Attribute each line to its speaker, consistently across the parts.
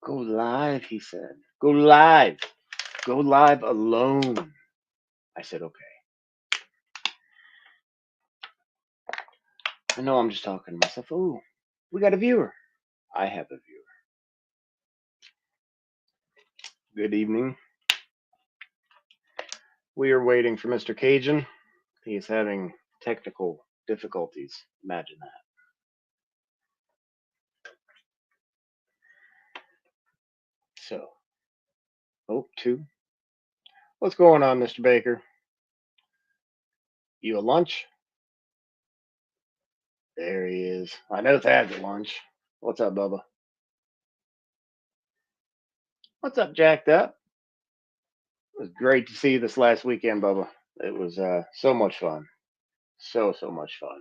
Speaker 1: Go live, he said. Go live. Go live alone. I said, okay. I know I'm just talking to myself. Ooh, we got a viewer. I have a viewer. Good evening. We are waiting for Mr. Cajun. He's having technical difficulties. Imagine that. So, oh, two. What's going on, Mr. Baker? You at lunch? There he is. I know Thad's at lunch. What's up, Bubba? What's up, Jacked Up? It was great to see you this last weekend, Bubba. It was so much fun. So much fun.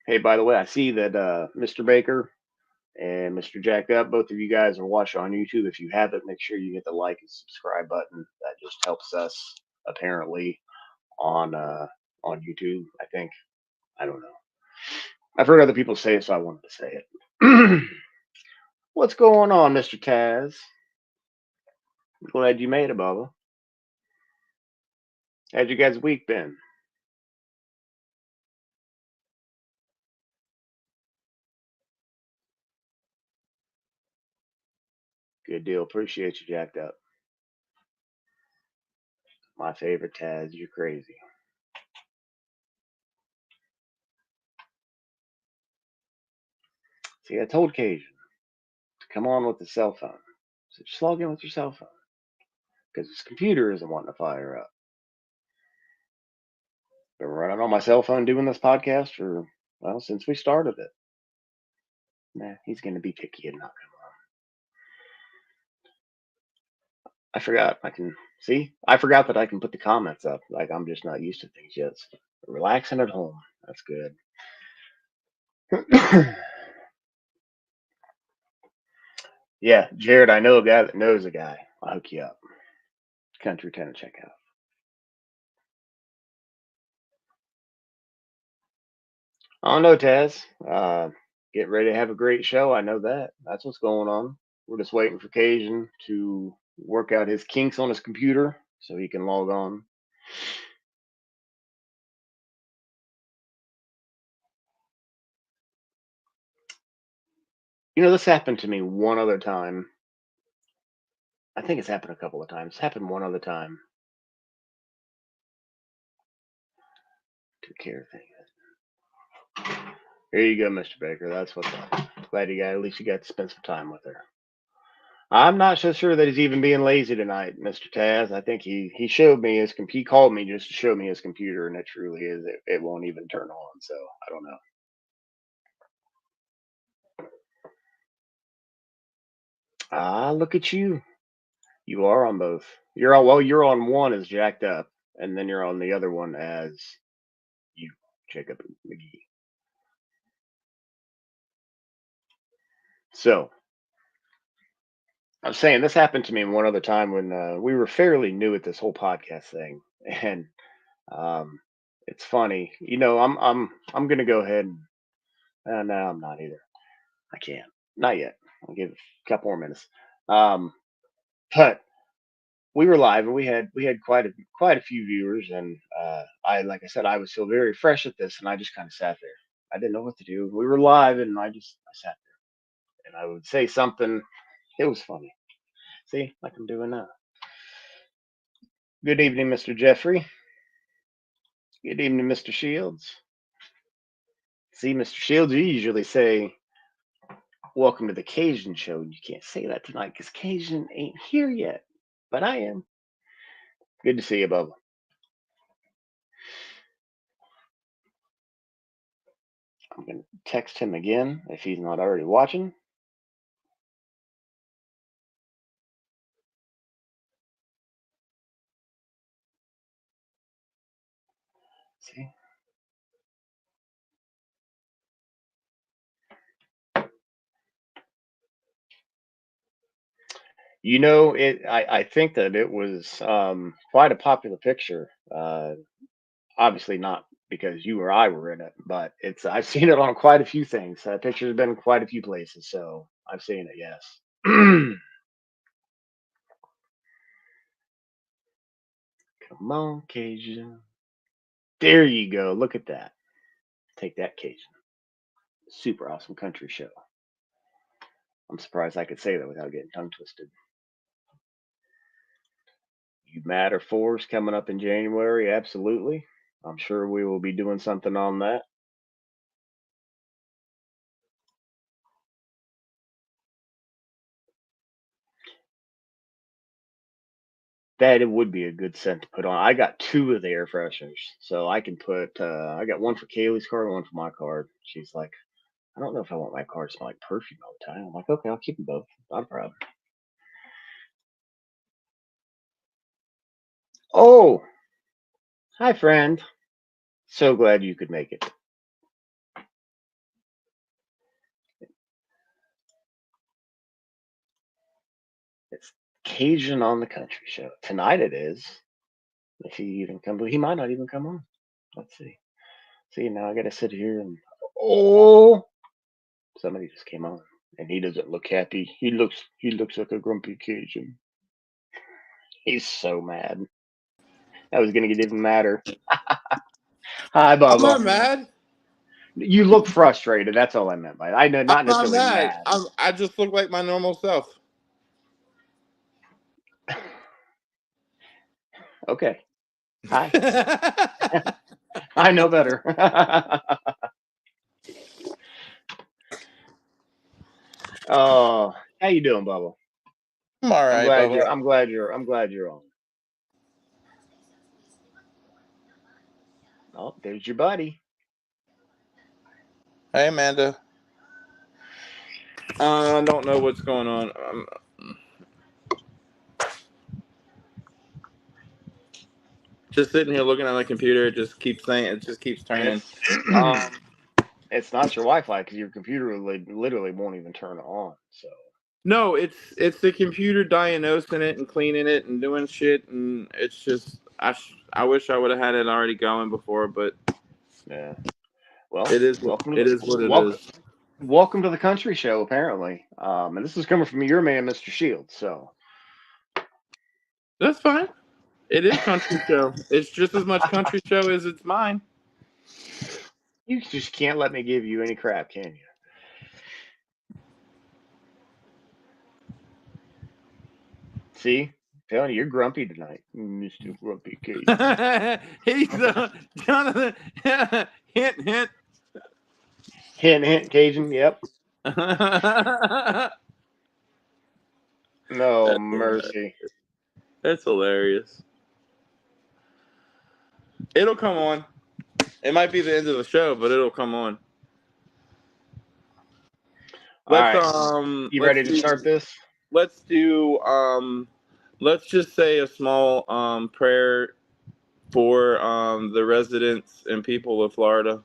Speaker 1: Hey, by the way, I see that Mr. Baker and Mr. Jacked Up, both of you guys are watching on YouTube. If you haven't, make sure you hit the like and subscribe button. That just helps us apparently on YouTube. I think. I don't know. I've heard other people say it, so I wanted to say it. What's going on, Mr. Taz? Glad you made it, Bubba. How'd you guys' week been? Good deal. Appreciate you, Jacked Up. My favorite Taz. You're crazy. See, I told Cajun to come on with the cell phone. So just log in with your cell phone because his computer isn't wanting to fire up. Been running on my cell phone doing this podcast for, well, since we started it. Nah, he's going to be picky and not come on. I forgot I can see. I forgot that I can put the comments up. Like I'm just not used to things yet. So relaxing at home. That's good. Yeah, Jared, I know a guy that knows a guy. I'll hook you up. Country tenant check out. I don't know, Taz. Get ready to have a great show. I know that. That's what's going on. We're just waiting for Cajun to work out his kinks on his computer so he can log on. You know, this happened to me one other time. I think it's happened a couple of times. It's happened one other time. Took care of things. Here you go, Mr. Baker. That's what's up. Glad you got, at least you got to spend some time with her. I'm not so sure that he's even being lazy tonight, Mr. Taz. I think he showed me he called me just to show me his computer, and it truly is. It won't even turn on, so I don't know. Ah, look at you. You are on both. You're on one as Jacked Up, and then you're on the other one as you, Jacob McGee. So I'm saying this happened to me one other time when we were fairly new at this whole podcast thing, and um, it's funny. You know, I'm gonna go ahead and no, I'm not either. I can't. Not yet. I'll give it a couple more minutes. Um, but we were live and we had quite a few viewers, and I like I said I was still very fresh at this, and I just kind of sat there. I didn't know what to do. We were live, and I sat there, and I would say something. It was funny. See, like I'm doing now. Good evening, Mr. Jeffrey. Good evening, Mr. Shields. See, Mr. Shields, you usually say, "Welcome to the Cajun Show." You can't say that tonight because Cajun ain't here yet, but I am. Good to see you, Bubba. I'm going to text him again if he's not already watching. See? You know, I think that it was quite a popular picture. Obviously, not because you or I were in it, but it's I've seen it on quite a few things. That picture's been in quite a few places, so I've seen it. Yes. Come on, Cajun. There you go. Look at that. Take that, Cajun. Super awesome country show. I'm surprised I could say that without getting tongue twisted. You Matter Force coming up in January, absolutely. I'm sure we will be doing something on that. That it would be a good scent to put on. I got two of the air fresheners, so I can put. I got one for Kaylee's card, and one for my card. She's like, I don't know if I want my car to smell like perfume all the time. I'm like, okay, I'll keep them both. Not a problem. Oh, hi, friend. So glad you could make it. It's Cajun on the Country Show tonight. It is. If he even come, he might not even come on. Let's see. See, now I got to sit here and oh, somebody just came on, and he doesn't look happy. He looks like a grumpy Cajun. He's so mad. I was gonna get even madder. Hi,
Speaker 2: I'm
Speaker 1: Bubba.
Speaker 2: not mad.
Speaker 1: You look frustrated. That's all I meant by it. I know,
Speaker 2: I'm
Speaker 1: not
Speaker 2: not
Speaker 1: necessarily
Speaker 2: mad.
Speaker 1: mad.
Speaker 2: I just look like my normal self.
Speaker 1: Okay. Hi. I know better. Oh, how you doing, Bubba?
Speaker 2: I'm all
Speaker 1: I'm
Speaker 2: right,
Speaker 1: glad you're.
Speaker 2: Bubba.
Speaker 1: I'm glad you're on. Oh, there's your buddy.
Speaker 2: Hey, Amanda. I don't know what's going on. Just sitting here looking at my computer. It just keeps saying it just keeps turning.
Speaker 1: It's
Speaker 2: Um,
Speaker 1: it's not your Wi-Fi because your computer literally won't even turn on. So
Speaker 2: no, it's the computer diagnosing it and cleaning it and doing shit, and it's just I wish I would have had it already going before, but
Speaker 1: yeah. Well,
Speaker 2: it is
Speaker 1: welcome to
Speaker 2: it
Speaker 1: the
Speaker 2: is what it
Speaker 1: welcome
Speaker 2: is.
Speaker 1: welcome to the country show. Apparently, and this is coming from your man, Mr. Shields. So
Speaker 2: That's fine. It is country show. It's just as much country show as it's mine.
Speaker 1: you just can't let me give you any crap, can you? See, telling you, you're grumpy tonight, Mr. Grumpy Cajun.
Speaker 2: He's Jonathan. Hint, hint.
Speaker 1: Hint, hint, Cajun. Yep.
Speaker 2: That's
Speaker 1: No
Speaker 2: hilarious.
Speaker 1: mercy.
Speaker 2: That's hilarious. It'll come on. It might be the end of the show, but it'll come on.
Speaker 1: All
Speaker 2: Let's
Speaker 1: right,
Speaker 2: um
Speaker 1: you
Speaker 2: let's
Speaker 1: ready to
Speaker 2: do
Speaker 1: start this?
Speaker 2: let's do let's just say a small prayer for the residents and people of Florida.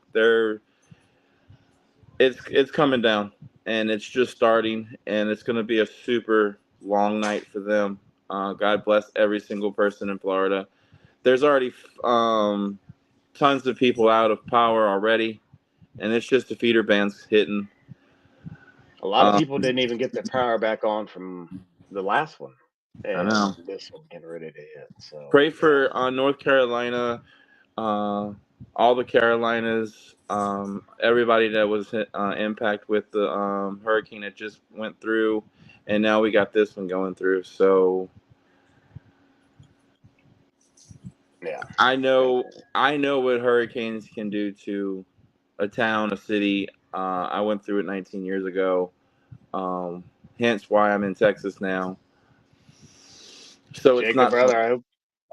Speaker 2: It's coming down, and it's just starting, and it's going to be a super long night for them. God bless every single person in Florida. There's already tons of people out of power already, and it's just the feeder bands hitting.
Speaker 1: A lot of
Speaker 2: Um,
Speaker 1: people didn't even get their power back on from the last one,
Speaker 2: I
Speaker 1: and
Speaker 2: know.
Speaker 1: this one's getting ready to hit. So
Speaker 2: Pray
Speaker 1: yeah,
Speaker 2: for North Carolina, all the Carolinas, everybody that was impacted with the hurricane that just went through, and now we got this one going through. So
Speaker 1: yeah.
Speaker 2: I know what hurricanes can do to a town, a city. I went through it 19 years ago. Um, Hence why I'm in Texas now. So it's
Speaker 1: Jacob,
Speaker 2: not so.
Speaker 1: brother,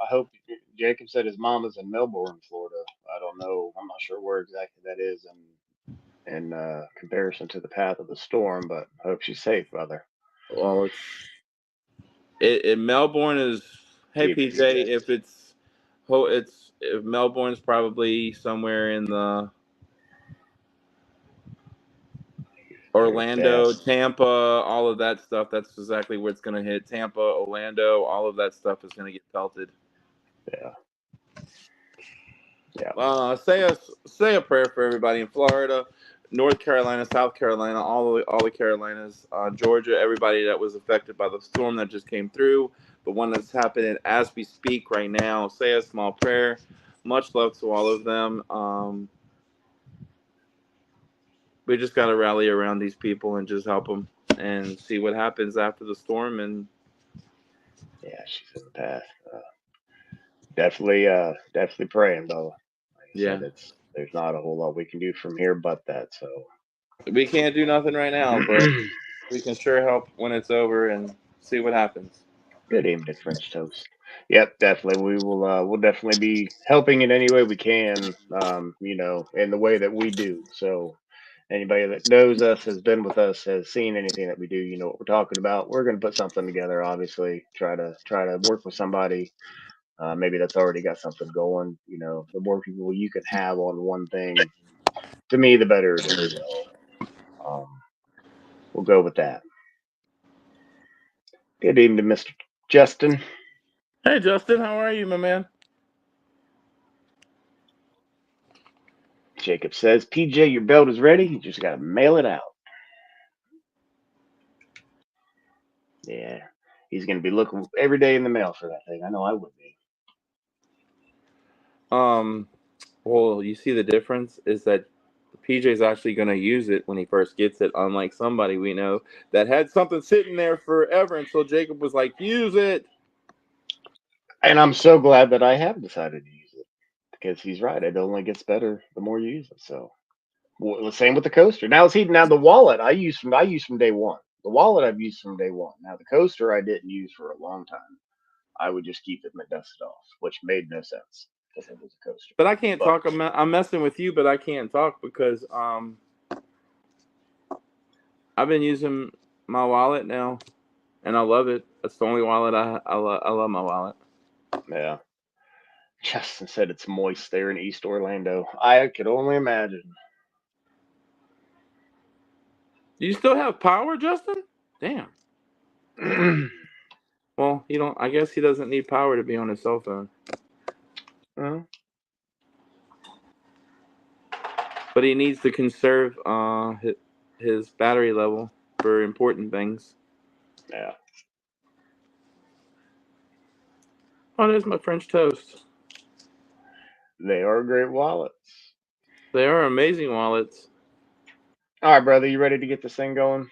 Speaker 1: I hope Jacob said his mom is in Melbourne, Florida. I don't know. I'm not sure where exactly that is in comparison to the path of the storm, but I hope she's safe, brother.
Speaker 2: Well, Melbourne is. Hey
Speaker 1: See if it
Speaker 2: PJ,
Speaker 1: exists.
Speaker 2: if Melbourne's probably somewhere in the
Speaker 1: Hear it
Speaker 2: Orlando,
Speaker 1: best.
Speaker 2: Tampa, all of that stuff. That's exactly where it's going to hit. Tampa, Orlando, all of that stuff is going to get pelted.
Speaker 1: Yeah. Yeah.
Speaker 2: Say a prayer for everybody in Florida, North Carolina, South Carolina, all the Carolinas, Georgia, everybody that was affected by the storm that just came through, the one that's happening as we speak right now. Say a small prayer. Much love to all of them. We just got to rally around these people and just help them and see what happens after the storm. And
Speaker 1: yeah, she's in the past. Definitely praying, though. Like I
Speaker 2: yeah,
Speaker 1: said, there's not a whole lot we can do from here but that. So
Speaker 2: we can't do nothing right now, but we can sure help when it's over and see what happens.
Speaker 1: good evening, French toast. Yep, definitely. We will. We'll definitely be helping in any way we can. In the way that we do. So anybody that knows us, has been with us, has seen anything that we do, you know what we're talking about. We're going to put something together. Obviously, try to work with somebody. Maybe that's already got something going. The more people you can have on one thing, to me, the better it is. So we'll go with that. Good evening, Mr. Justin.
Speaker 2: Hey, Justin, how are you, my man?
Speaker 1: Jacob says, PJ, your belt is ready. You just got to mail it out. Yeah. He's going to be looking every day in the mail for that thing. I know I would be.
Speaker 2: Well, you see the difference is that PJ's actually going to use it when he first gets it, unlike somebody we know that had something sitting there forever until Jacob was like, use it.
Speaker 1: And I'm so glad that I have decided to use it because he's right. It only gets better the more you use it. So, well, the same with the coaster. Now the wallet I use from day one. The wallet I've used from day one. Now the coaster I didn't use for a long time. I would just keep it and dust it off, which made no sense because it was a coaster.
Speaker 2: But I can't
Speaker 1: But
Speaker 2: talk. I'm messing with you, but I can't talk because I've been using my wallet now, and I love it. That's the only wallet I love my wallet.
Speaker 1: yeah, Justin said it's moist there in East Orlando. I could only imagine.
Speaker 2: Do you still have power, Justin? Damn. Well, you don't. I guess he doesn't need power to be on his cell phone.
Speaker 1: Well,
Speaker 2: But he needs to conserve his battery level for important things.
Speaker 1: yeah,
Speaker 2: Oh, there's my French toast.
Speaker 1: they are great wallets.
Speaker 2: They are amazing wallets.
Speaker 1: All right, brother, you ready to get this thing going?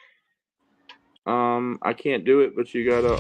Speaker 2: I can't do it, but you gotta.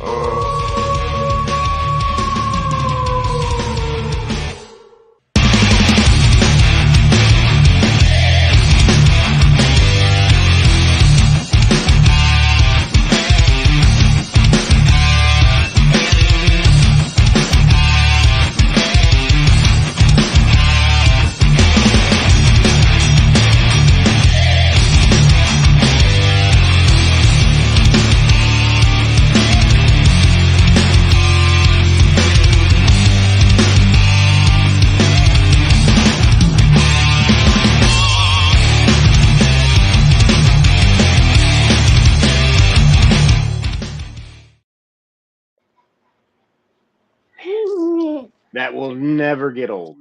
Speaker 1: That will never get old.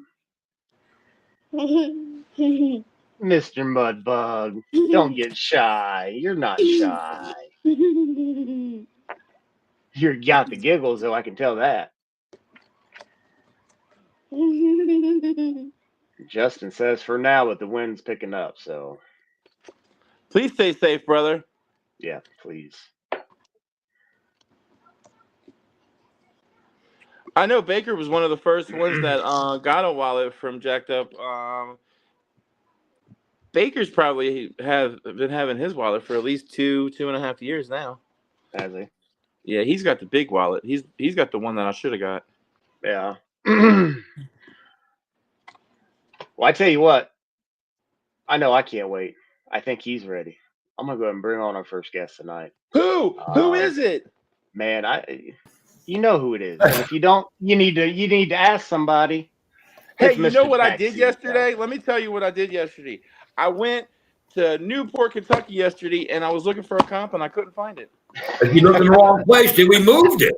Speaker 1: Mr. Mudbug, don't get shy. You're not shy. You got the giggles, though, I can tell that. Justin says for now, but the wind's picking up, so
Speaker 2: Please stay safe, brother.
Speaker 1: yeah, please.
Speaker 2: I know Baker was one of the first ones that got a wallet from Jacked Up. Baker's probably have been having his wallet for at least 2.5 years now.
Speaker 1: Has he?
Speaker 2: Yeah, he's got the big wallet. He's got the one that I should have got.
Speaker 1: Yeah. Well, I tell you what, I know I can't wait. I think he's ready. I'm gonna go ahead and bring on our first guest tonight.
Speaker 2: Who is it?
Speaker 1: Man, you know who it is, and if you don't, you need to ask somebody.
Speaker 2: Hey,
Speaker 1: It's
Speaker 2: you know
Speaker 1: Mr.
Speaker 2: what I
Speaker 1: Taxi,
Speaker 2: did yesterday? Let me tell you what I did yesterday. I went to Newport, Kentucky yesterday, and I was looking for a comp, and I couldn't find it.
Speaker 3: You looked in the wrong place. We moved it.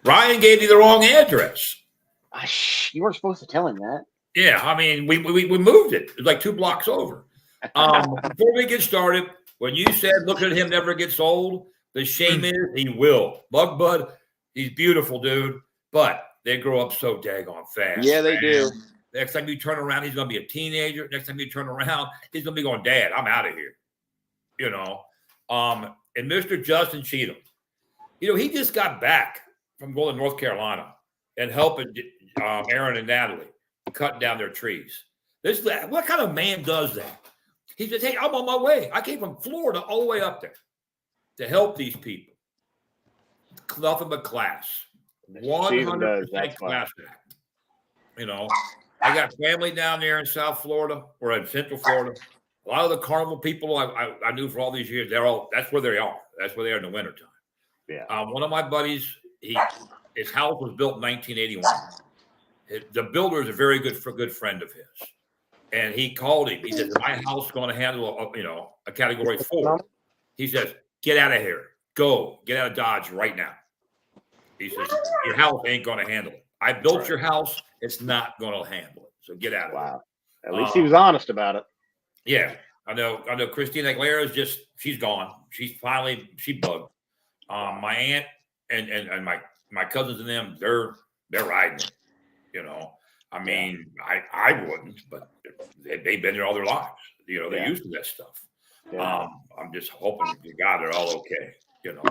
Speaker 3: Ryan gave you the wrong address.
Speaker 1: You weren't supposed to tell him that.
Speaker 3: Yeah, I mean, we moved it. It's like 2 blocks over. Before we get started, when you said look at him never gets old, the shame is he will. Bud, he's beautiful, dude, but they grow up so daggone fast.
Speaker 2: Yeah, they do.
Speaker 3: Next time you turn around, he's going to be a teenager. Next time you turn around, he's going to be going, Dad, I'm out of here. You know, and Mr. Justin Cheatham, you know, he just got back from going to North Carolina and helping Aaron and Natalie cutting down their trees. What kind of man does that? He said, hey, I'm on my way. I came from Florida all the way up there to help these people. Nothing but class. 100% class act. You know, I got family down there in South Florida or in Central Florida. A lot of the carnival people I knew for all these years, that's where they are. That's where they are in the wintertime.
Speaker 1: Yeah.
Speaker 3: One of my buddies, his house was built in 1981. The builder is a very good friend of his. And he called him. He said, my house is going to handle a category 4. He says, get out of here. Go. Get out of Dodge right now. He says, your house ain't going to handle it. I built your house. It's not going to handle it. So get out of it.
Speaker 1: Wow. At least he was honest about it.
Speaker 3: Yeah. I know Christina Aguilera she's gone. She bugged. My aunt and my cousins and them, they're riding it, you know. I mean, I wouldn't, but they've been there all their lives. You know, they're used to that stuff. Yeah. I'm just hoping to God they're all okay. You know,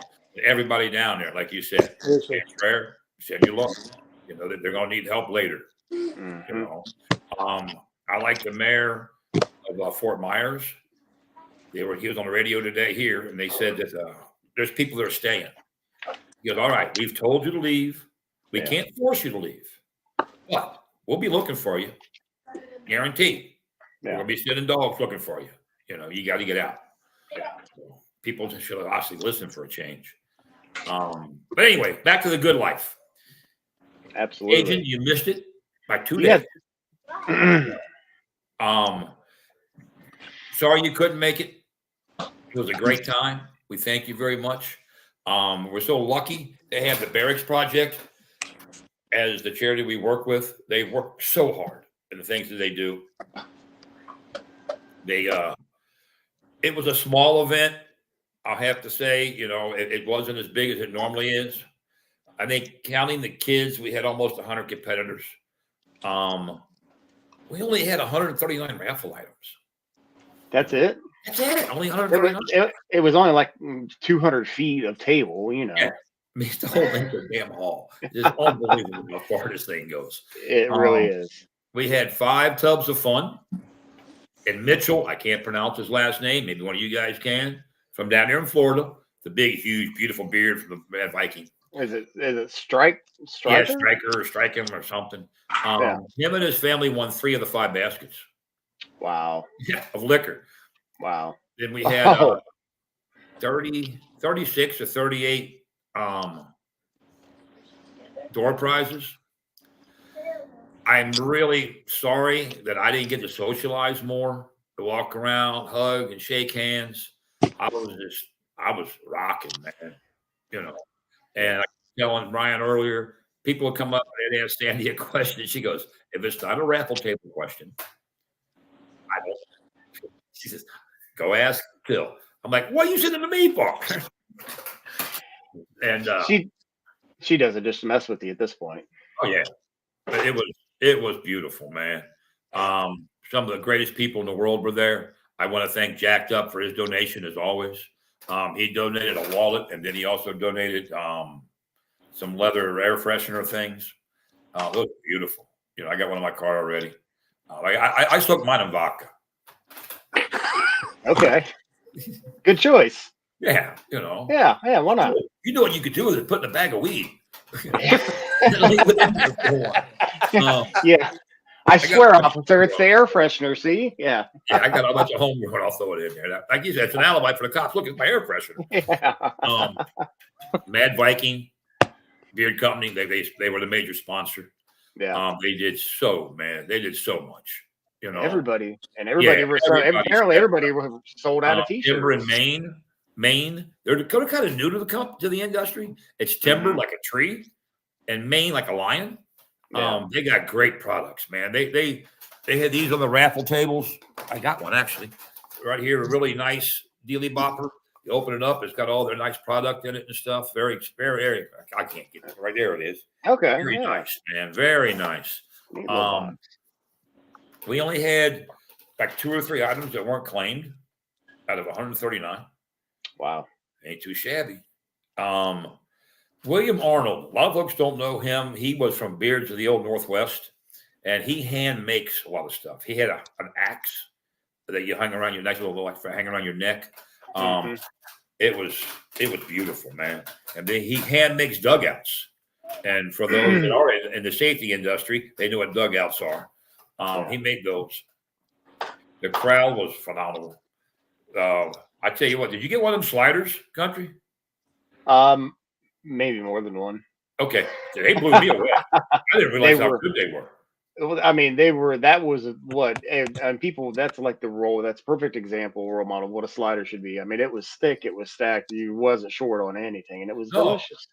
Speaker 3: everybody down there, like you said, prayer, send you love. You know, that they're going to need help later. Mm-hmm. You know, I like the mayor of Fort Myers. He was on the radio today here, and they said that there's people that are staying. He goes, all right, we've told you to leave. We can't force you to leave, but we'll be looking for you. Guaranteed. Yeah. We'll be sitting dogs looking for you. You know, you got to get out. Yeah. So people should obviously listen for a change. But anyway, back to the good life.
Speaker 1: Absolutely.
Speaker 3: Agent, you missed it by 2 days. Sorry you couldn't make it. It was a great time. We thank you very much. We're so lucky to have the Barracks Project as the charity we work with. They work so hard in the things that they do. It was a small event. I'll have to say, you know, it wasn't as big as it normally is. I think counting the kids, we had almost 100 competitors. We only had 139 raffle items.
Speaker 1: That's it?
Speaker 3: That's it. Only 139.
Speaker 1: It was only like 200 feet of table, you know. Yeah.
Speaker 3: I mean, the whole thing's a damn hall. It's unbelievable how far this thing goes.
Speaker 1: It really is.
Speaker 3: We had 5 tubs of fun. And Mitchell, I can't pronounce his last name. Maybe one of you guys can. From down there in Florida. The big, huge, beautiful beard from the Mad Viking.
Speaker 1: Is it Striker?
Speaker 3: Yeah, Striker or Strike him or something. Him and his family won 3 of the 5 baskets.
Speaker 1: Wow.
Speaker 3: Yeah, of liquor.
Speaker 1: Wow.
Speaker 3: Then we had 36 or 38 door prizes. I'm really sorry that I didn't get to socialize more, to walk around, hug, and shake hands. I was rocking, man. You know. And I was telling Brian earlier, people would come up and they'd ask Sandy a question. And she goes, if it's not a raffle table question, I don't. She says, go ask Phil. I'm like, what are you sitting to me for? And
Speaker 1: she does it just to mess with you at this point.
Speaker 3: Oh yeah, but it was beautiful, man. Some of the greatest people in the world were there. I want to thank Jacked Up for his donation as always. He donated a wallet, and then he also donated some leather air freshener things. It was beautiful. You know, I got one in my car already. I soaked mine in vodka.
Speaker 1: Okay. Good choice.
Speaker 3: Yeah, you know.
Speaker 1: Yeah, why not?
Speaker 3: You know what you could do with it? Put in a bag of weed.
Speaker 1: Yeah. I swear, officer, it's the air freshener, see? Yeah.
Speaker 3: Yeah, I got a bunch of homegrown. I'll throw it in there. Like you said, it's an alibi for the cops. Look, it's my air freshener.
Speaker 1: Yeah.
Speaker 3: Mad Viking Beard Company, they were the major sponsor.
Speaker 1: Yeah.
Speaker 3: They did so much. You know,
Speaker 1: everybody was sold out of t-shirts.
Speaker 3: Timber in Maine, they're kind of new to the industry. It's timber like a tree, and Maine like a lion. They got great products, man. They had these on the raffle tables. I got one actually right here, a really nice dealy bopper. You open it up, it's got all their nice product in it and stuff. Very, very. I can't get it. Right there it is.
Speaker 1: Okay.
Speaker 3: Very nice, man. Very nice. We only had like 2 or 3 items that weren't claimed out of 139.
Speaker 1: Wow.
Speaker 3: Ain't too shabby. William Arnold, a lot of folks don't know him. He was from Beards of the Old Northwest, and he hand makes a lot of stuff. He had an axe that you hang around your neck, little like for hanging around your neck. It was beautiful, man. And then he hand makes dugouts. And for those that are in the safety industry, they know what dugouts are. He made those. The crowd was phenomenal. I tell you what, did you get one of them sliders, Country?
Speaker 1: Maybe more than one.
Speaker 3: Okay, they blew me away. I didn't realize how good they were.
Speaker 1: I mean, they were. That was what, and people. That's like the role. That's a perfect example, role model of what a slider should be. I mean, it was thick, it was stacked. You wasn't short on anything, and it was delicious.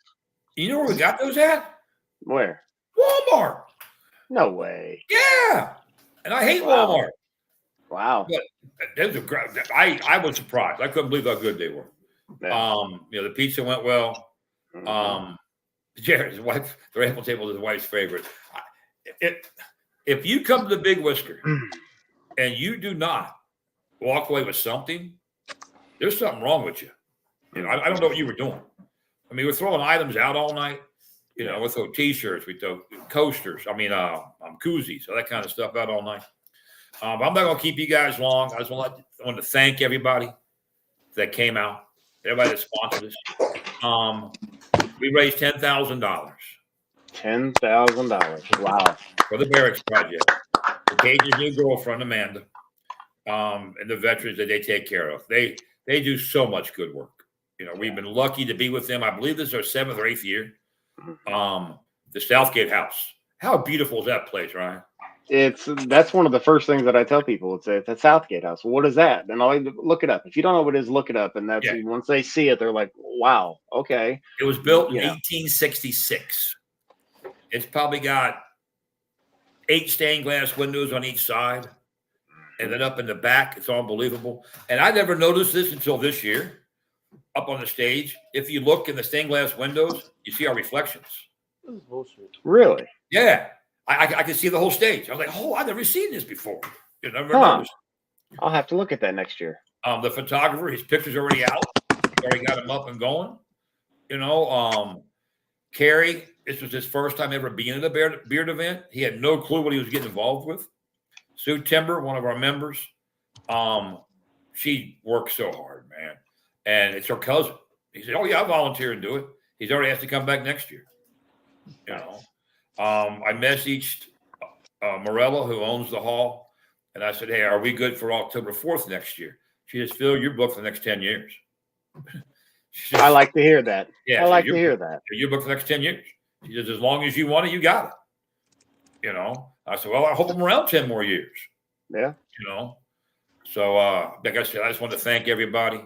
Speaker 3: You know where we got those at?
Speaker 1: Where?
Speaker 3: Walmart.
Speaker 1: No way.
Speaker 3: Yeah, and I hate Walmart.
Speaker 1: Wow.
Speaker 3: But those are great. I was surprised. I couldn't believe how good they were. Yeah. The pizza went well. Jared's wife, the raffle table is his wife's favorite. If you come to the Big Whisker and you do not walk away with something, there's something wrong with you. I don't know what you were doing. I mean, we're throwing items out all night. We throw T-shirts, we throw coasters. Koozies, so that kind of stuff out all night. I'm not going to keep you guys long. I want to thank everybody that came out, everybody that sponsored us. We raised $10,000.
Speaker 1: $10,000. Wow.
Speaker 3: For the Barracks Project. For Cage's new girlfriend, Amanda, and the veterans that they take care of. They do so much good work. We've been lucky to be with them. I believe this is our 7th or 8th year. The Southgate House. How beautiful is that place, Ryan?
Speaker 1: That's one of the first things that I tell people. It's a Southgate House. What is that? And I'll look it up. If you don't know what it is, look it up. And that's once they see it, they're like, "Wow, okay."
Speaker 3: It was built in 1866. It's probably got 8 stained glass windows on each side, and then up in the back, it's unbelievable. And I never noticed this until this year. Up on the stage, if you look in the stained glass windows, you see our reflections.
Speaker 1: Really?
Speaker 3: Yeah. I could see the whole stage. I was like, I've never seen this before. Never noticed.
Speaker 1: I'll have to look at that next year.
Speaker 3: The photographer, his picture's already out. He already got him up and going. Kerry, this was his first time ever being at a beard event. He had no clue what he was getting involved with. Sue Timber, one of our members, she works so hard, man. And it's her cousin. He said, "Oh, yeah, I'll volunteer and do it." He's already asked to come back next year. I messaged Morella, who owns the hall, and I said, "Hey, are we good for October 4th next year?" She says, "Phil, you're booked for the next 10 years." Says,
Speaker 1: I like to hear that.
Speaker 3: Yeah,
Speaker 1: I like to hear that.
Speaker 3: You're booked for the next 10 years. She says, "As long as you want it, you got it." I said, "Well, I hope I'm around 10 more years."
Speaker 1: Yeah.
Speaker 3: So like I said, I just want to thank everybody.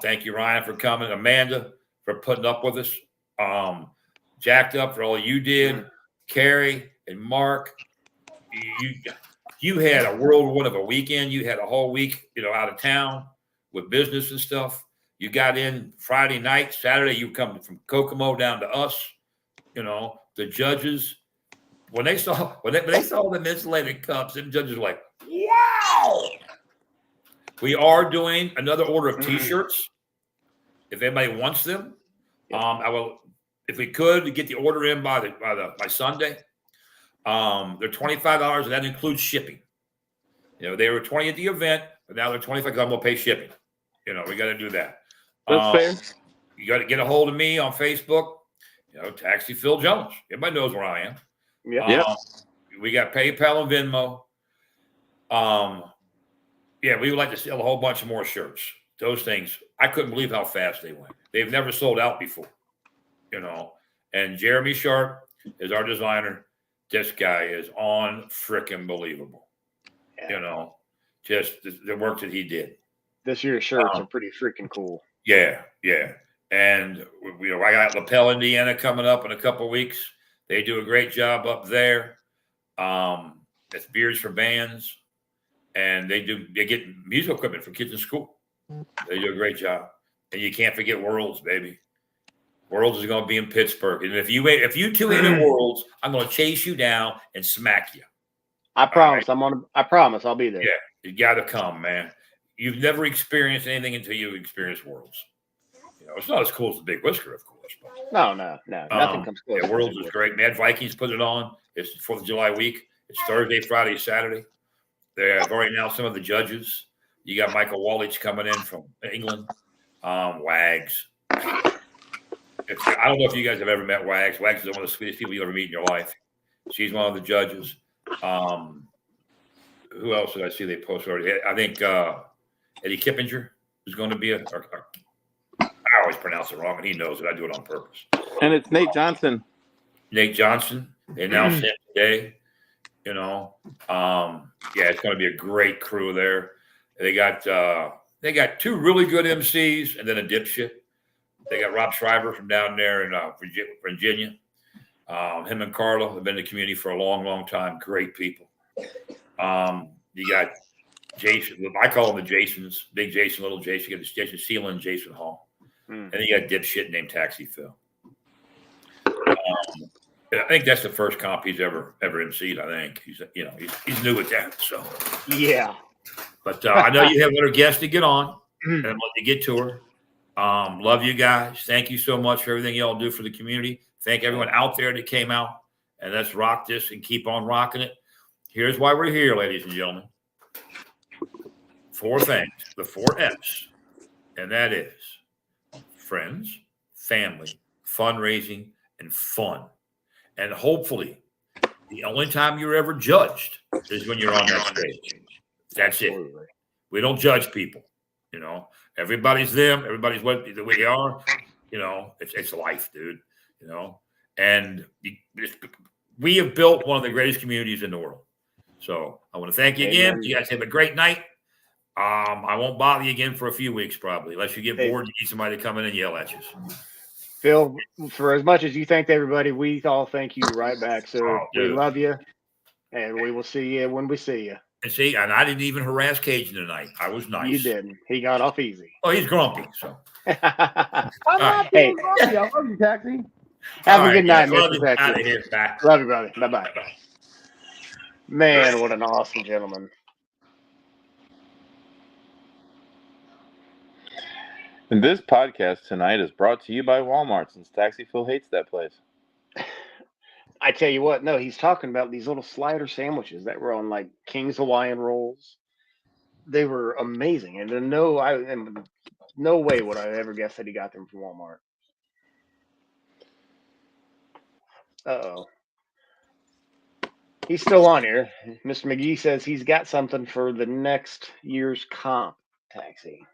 Speaker 3: Thank you, Ryan, for coming. Amanda, for putting up with us. Jacked Up, for all you did. Carrie and Mark, you had a whirlwind of a weekend. You had a whole week, out of town with business and stuff. You got in Friday night, Saturday. You come from Kokomo down to us. The judges, when they saw the insulated cups, the judges were like, "Wow!" We are doing another order of T-shirts. If anybody wants them, I will. If we could get the order in by Sunday, they're $25, and that includes shipping. They were $20 at the event, but now they're $25 because I'm gonna pay shipping. We got to do that.
Speaker 2: That's fair.
Speaker 3: You got to get a hold of me on Facebook. Taxi Phil Jones. Everybody knows where I am.
Speaker 1: Yeah.
Speaker 3: We got PayPal and Venmo. We would like to sell a whole bunch of more shirts. Those things, I couldn't believe how fast they went. They've never sold out before. And Jeremy Sharp is our designer. This guy is on freaking believable. Just the work that he did.
Speaker 1: This year's shirts are pretty freaking cool.
Speaker 3: Yeah. And I got Lapel, Indiana coming up in a couple of weeks. They do a great job up there. It's beers for bands, and they get musical equipment for kids in school. They do a great job, and you can't forget Worlds, baby. Worlds is going to be in Pittsburgh, and if you two ain't in Worlds, I'm going to chase you down and smack you.
Speaker 1: I promise. Right. I promise I'll be there.
Speaker 3: Yeah, you got to come, man. You've never experienced anything until you experience Worlds. You know, it's not as cool as the Big Whisker, of course. But,
Speaker 1: no. Nothing comes close.
Speaker 3: Yeah, Worlds is great. Mad Vikings put it on. It's 4th of July week. It's Thursday, Friday, Saturday. They have already announced some of the judges. You got Michael Wallich coming in from England. Wags. I don't know if you guys have ever met Wags. Wags is one of the sweetest people you'll ever meet in your life. She's one of the judges. Who else did I see they posted already? I think Eddie Kippinger is going to be I always pronounce it wrong, and he knows it. I do it on purpose.
Speaker 2: And it's Nate Johnson.
Speaker 3: They announced him today. You know, it's going to be a great crew there. They got 2 really good MCs and then a dipshit. They got Rob Schreiber from down there in Virginia. Him and Carla have been in the community for a long, long time. Great people. You got Jason. I call them the Jasons. Big Jason, little Jason. You got the Jason Sealand and Jason Hall. And then you got dipshit named Taxi Phil. I think that's the first comp he's ever MC'd. I think he's new at that. So
Speaker 1: yeah.
Speaker 3: But I know you have another guest to get on, and let you get to her. Love you guys. Thank you so much for everything y'all do for the community. Thank everyone out there that came out, and let's rock this and keep on rocking it. Here's why we're here, ladies and gentlemen. 4 things, the 4 F's, and that is friends, family, fundraising, and fun. And hopefully, the only time you're ever judged is when you're on that stage. That's it. We don't judge people. You know, everybody's them. Everybody's what the way they are. You know, it's life, dude. You know, and we have built one of the greatest communities in the world. So I want to thank you again. You guys have a great night. I won't bother you again for a few weeks, probably, unless you get bored and you need somebody to come in and yell at you.
Speaker 1: Phil, for as much as you thanked everybody, we all thank you right back. So we love you, and we will see you when we see you.
Speaker 3: And I didn't even harass Cajun tonight. I was nice.
Speaker 1: You didn't. He got off easy.
Speaker 3: Oh, he's grumpy. So
Speaker 4: I'm not being grumpy. I love you, Taxi.
Speaker 1: Have a good night,
Speaker 3: Mr. Taxi. Out of here. Bye.
Speaker 1: Love you, brother. Bye-bye. Man, what an awesome gentleman.
Speaker 2: And this podcast tonight is brought to you by Walmart, since Taxi Phil hates that place.
Speaker 1: I tell you what, no, he's talking about these little slider sandwiches that were on like King's Hawaiian rolls. They were amazing, and no way would I ever guess that he got them from Walmart. Uh-oh. He's still on here. Mr. McGee says he's got something for the next year's comp, Taxi.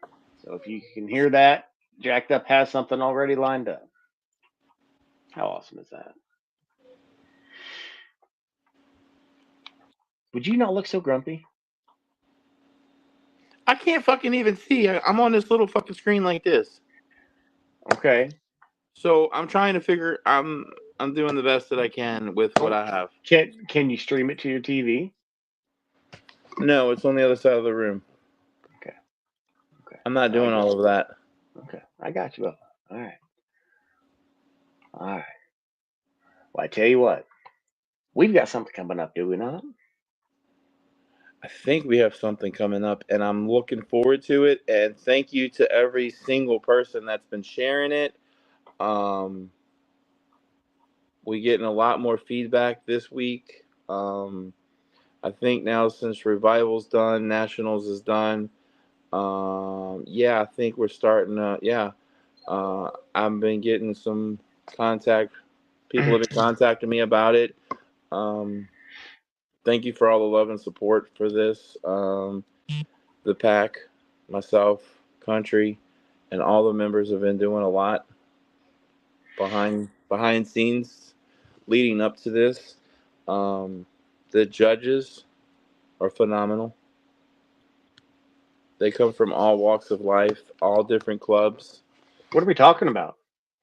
Speaker 1: So if you can hear that, Jacked Up has something already lined up. How awesome is that? Would you not look so grumpy?
Speaker 2: I can't fucking even see. I'm on this little fucking screen like this.
Speaker 1: Okay.
Speaker 2: So I'm trying to figure. I'm doing the best that I can with what I have.
Speaker 1: Can you stream it to your TV?
Speaker 2: No, it's on the other side of the room.
Speaker 1: Okay.
Speaker 2: I'm not doing all of that.
Speaker 1: Okay, I got you. All right. Well, I tell you what, we've got something coming up, do we not?
Speaker 2: I think we have something coming up, and I'm looking forward to it. And thank you to every single person that's been sharing it. We're getting a lot more feedback this week. I think now since Revival's done, Nationals is done. I think we're starting to, I've been getting some contact. People have been contacting me about it. Thank you for all the love and support for this. The pack, myself, Country, and all the members have been doing a lot behind scenes leading up to this. The judges are phenomenal. They come from all walks of life, all different clubs.
Speaker 1: What are we talking about?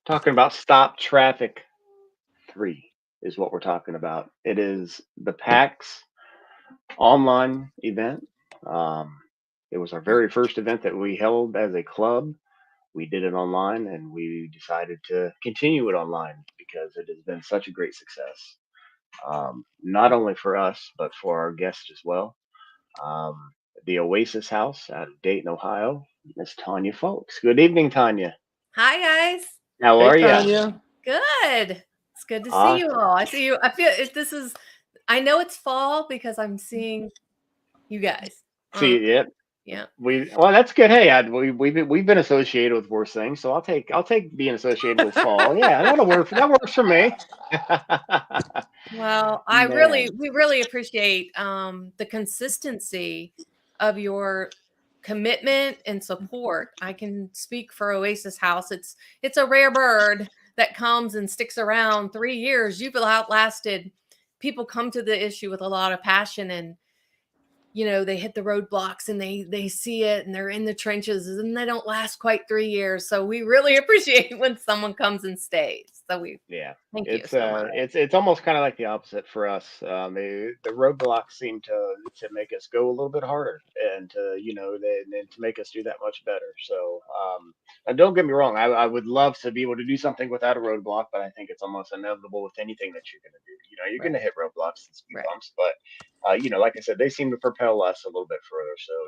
Speaker 1: Talking about Stop Traffic 3. is what we're talking about. It is the PAX online event. Um, it was our very first event that we held as a club. We did it online, and we decided to continue it online because it has been such a great success. Not only for us, but for our guests as well. Um, the Oasis House out of Dayton, Ohio. Miss Tanya Folks. Good evening, Tanya.
Speaker 5: Hi, guys.
Speaker 1: How
Speaker 4: Hey,
Speaker 1: are you?
Speaker 4: Tanya.
Speaker 5: Good. It's good to see you all. I see you. I feel this is, I know it's fall because I'm seeing you guys.
Speaker 1: See, yeah,
Speaker 5: Yeah.
Speaker 1: well, that's good. Hey, we've been associated with worse things, so I'll take being associated with fall. Yeah, that'll work. That works for me.
Speaker 5: Well,
Speaker 1: Man,
Speaker 5: we really appreciate the consistency of your commitment and support. I can speak for Oasis House. It's a rare bird that comes and sticks around 3 years. You've outlasted. People come to the issue with a lot of passion, and they hit the roadblocks and they see it and they're in the trenches and they don't last quite 3 years. So we really appreciate when someone comes and stays. So we
Speaker 1: yeah,
Speaker 5: thank you
Speaker 1: it's
Speaker 5: so much.
Speaker 1: it's almost kind of like the opposite for us. The roadblocks seem to make us go a little bit harder and to make us do that much better. So, and don't get me wrong, I would love to be able to do something without a roadblock, but I think it's almost inevitable with anything that you're going to do. You're going to
Speaker 5: Right.
Speaker 1: hit roadblocks and speed
Speaker 5: Right.
Speaker 1: bumps, but like I said, they seem to propel us a little bit further. So,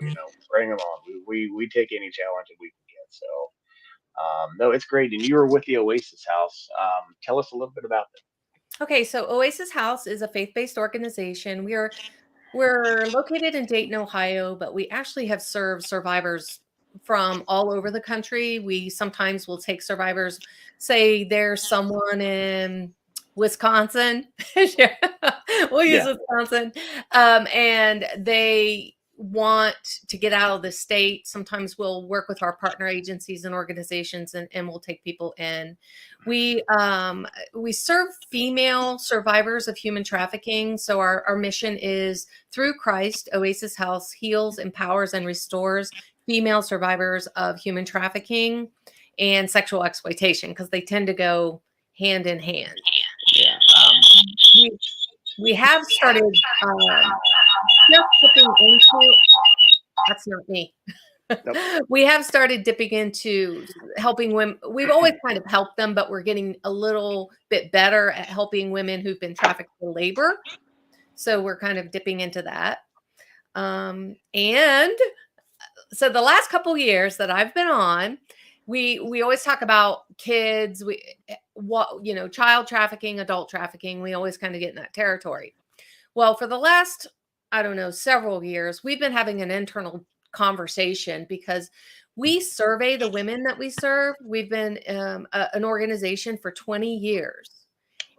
Speaker 1: bring them on. We take any challenge that we can get. So. No, it's great. And you were with the Oasis House. Tell us a little bit about that.
Speaker 5: Okay, so Oasis House is a faith-based organization. We're located in Dayton, Ohio, but we actually have served survivors from all over the country. We sometimes will take survivors, say there's someone in Wisconsin. We'll use
Speaker 1: Yeah.
Speaker 5: Wisconsin. And they want to get out of the state. Sometimes we'll work with our partner agencies and organizations and we'll take people in. We serve female survivors of human trafficking. So our mission is through Christ, Oasis House heals, empowers, and restores female survivors of human trafficking and sexual exploitation because they tend to go hand in hand.
Speaker 1: Yeah.
Speaker 5: We have started just dipping into. That's not me.
Speaker 1: Nope.
Speaker 5: We have started dipping into helping women. We've always kind of helped them, but we're getting a little bit better at helping women who've been trafficked for labor. So we're kind of dipping into that. And so the last couple of years that I've been on, we always talk about kids, child trafficking, adult trafficking. We always kind of get in that territory. Well, for the last, I don't know, several years, we've been having an internal conversation because we survey the women that we serve. We've been an organization for 20 years.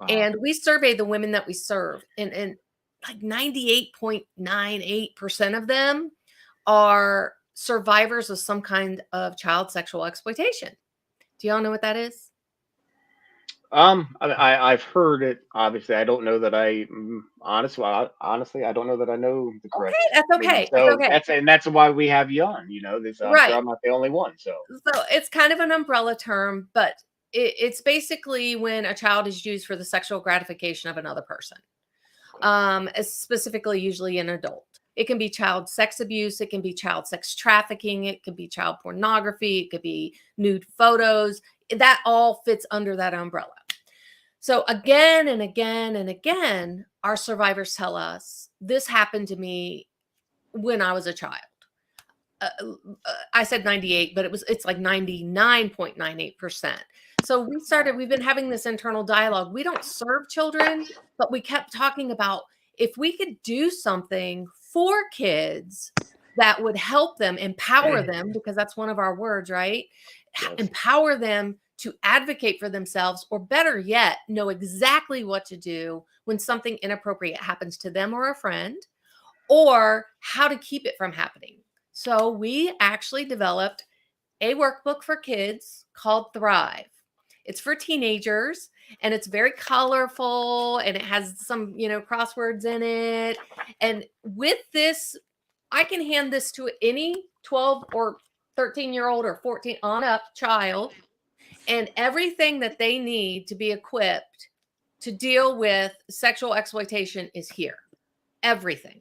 Speaker 1: Wow.
Speaker 5: And we survey the women that we serve, and like 98.98% of them are survivors of some kind of child sexual exploitation. Do y'all know what that is?
Speaker 1: I've heard it. Obviously, I don't know that honestly, I don't know that I know the correct.
Speaker 5: Okay, that's okay.
Speaker 1: So
Speaker 5: That's okay.
Speaker 1: that's why we have you on. This I'm
Speaker 5: Right.
Speaker 1: sure I'm not the only one. So
Speaker 5: it's kind of an umbrella term, but it's basically when a child is used for the sexual gratification of another person, specifically usually an adult. It can be child sex abuse. It can be child sex trafficking. It could be child pornography. It could be nude photos. That all fits under that umbrella. So again and again and again, our survivors tell us, this happened to me when I was a child. I said 98, but it's like 99.98%. So we've been having this internal dialogue. We don't serve children, but we kept talking about if we could do something for kids that would help them, empower them, because that's one of our words, right?
Speaker 1: Yes.
Speaker 5: Empower them to advocate for themselves, or better yet, know exactly what to do when something inappropriate happens to them or a friend, or how to keep it from happening. So we actually developed a workbook for kids called Thrive. It's for teenagers, and it's very colorful, and it has some, crosswords in it. And with this, I can hand this to any 12 or 13-year-old or 14 on up child, and everything that they need to be equipped to deal with sexual exploitation is here. Everything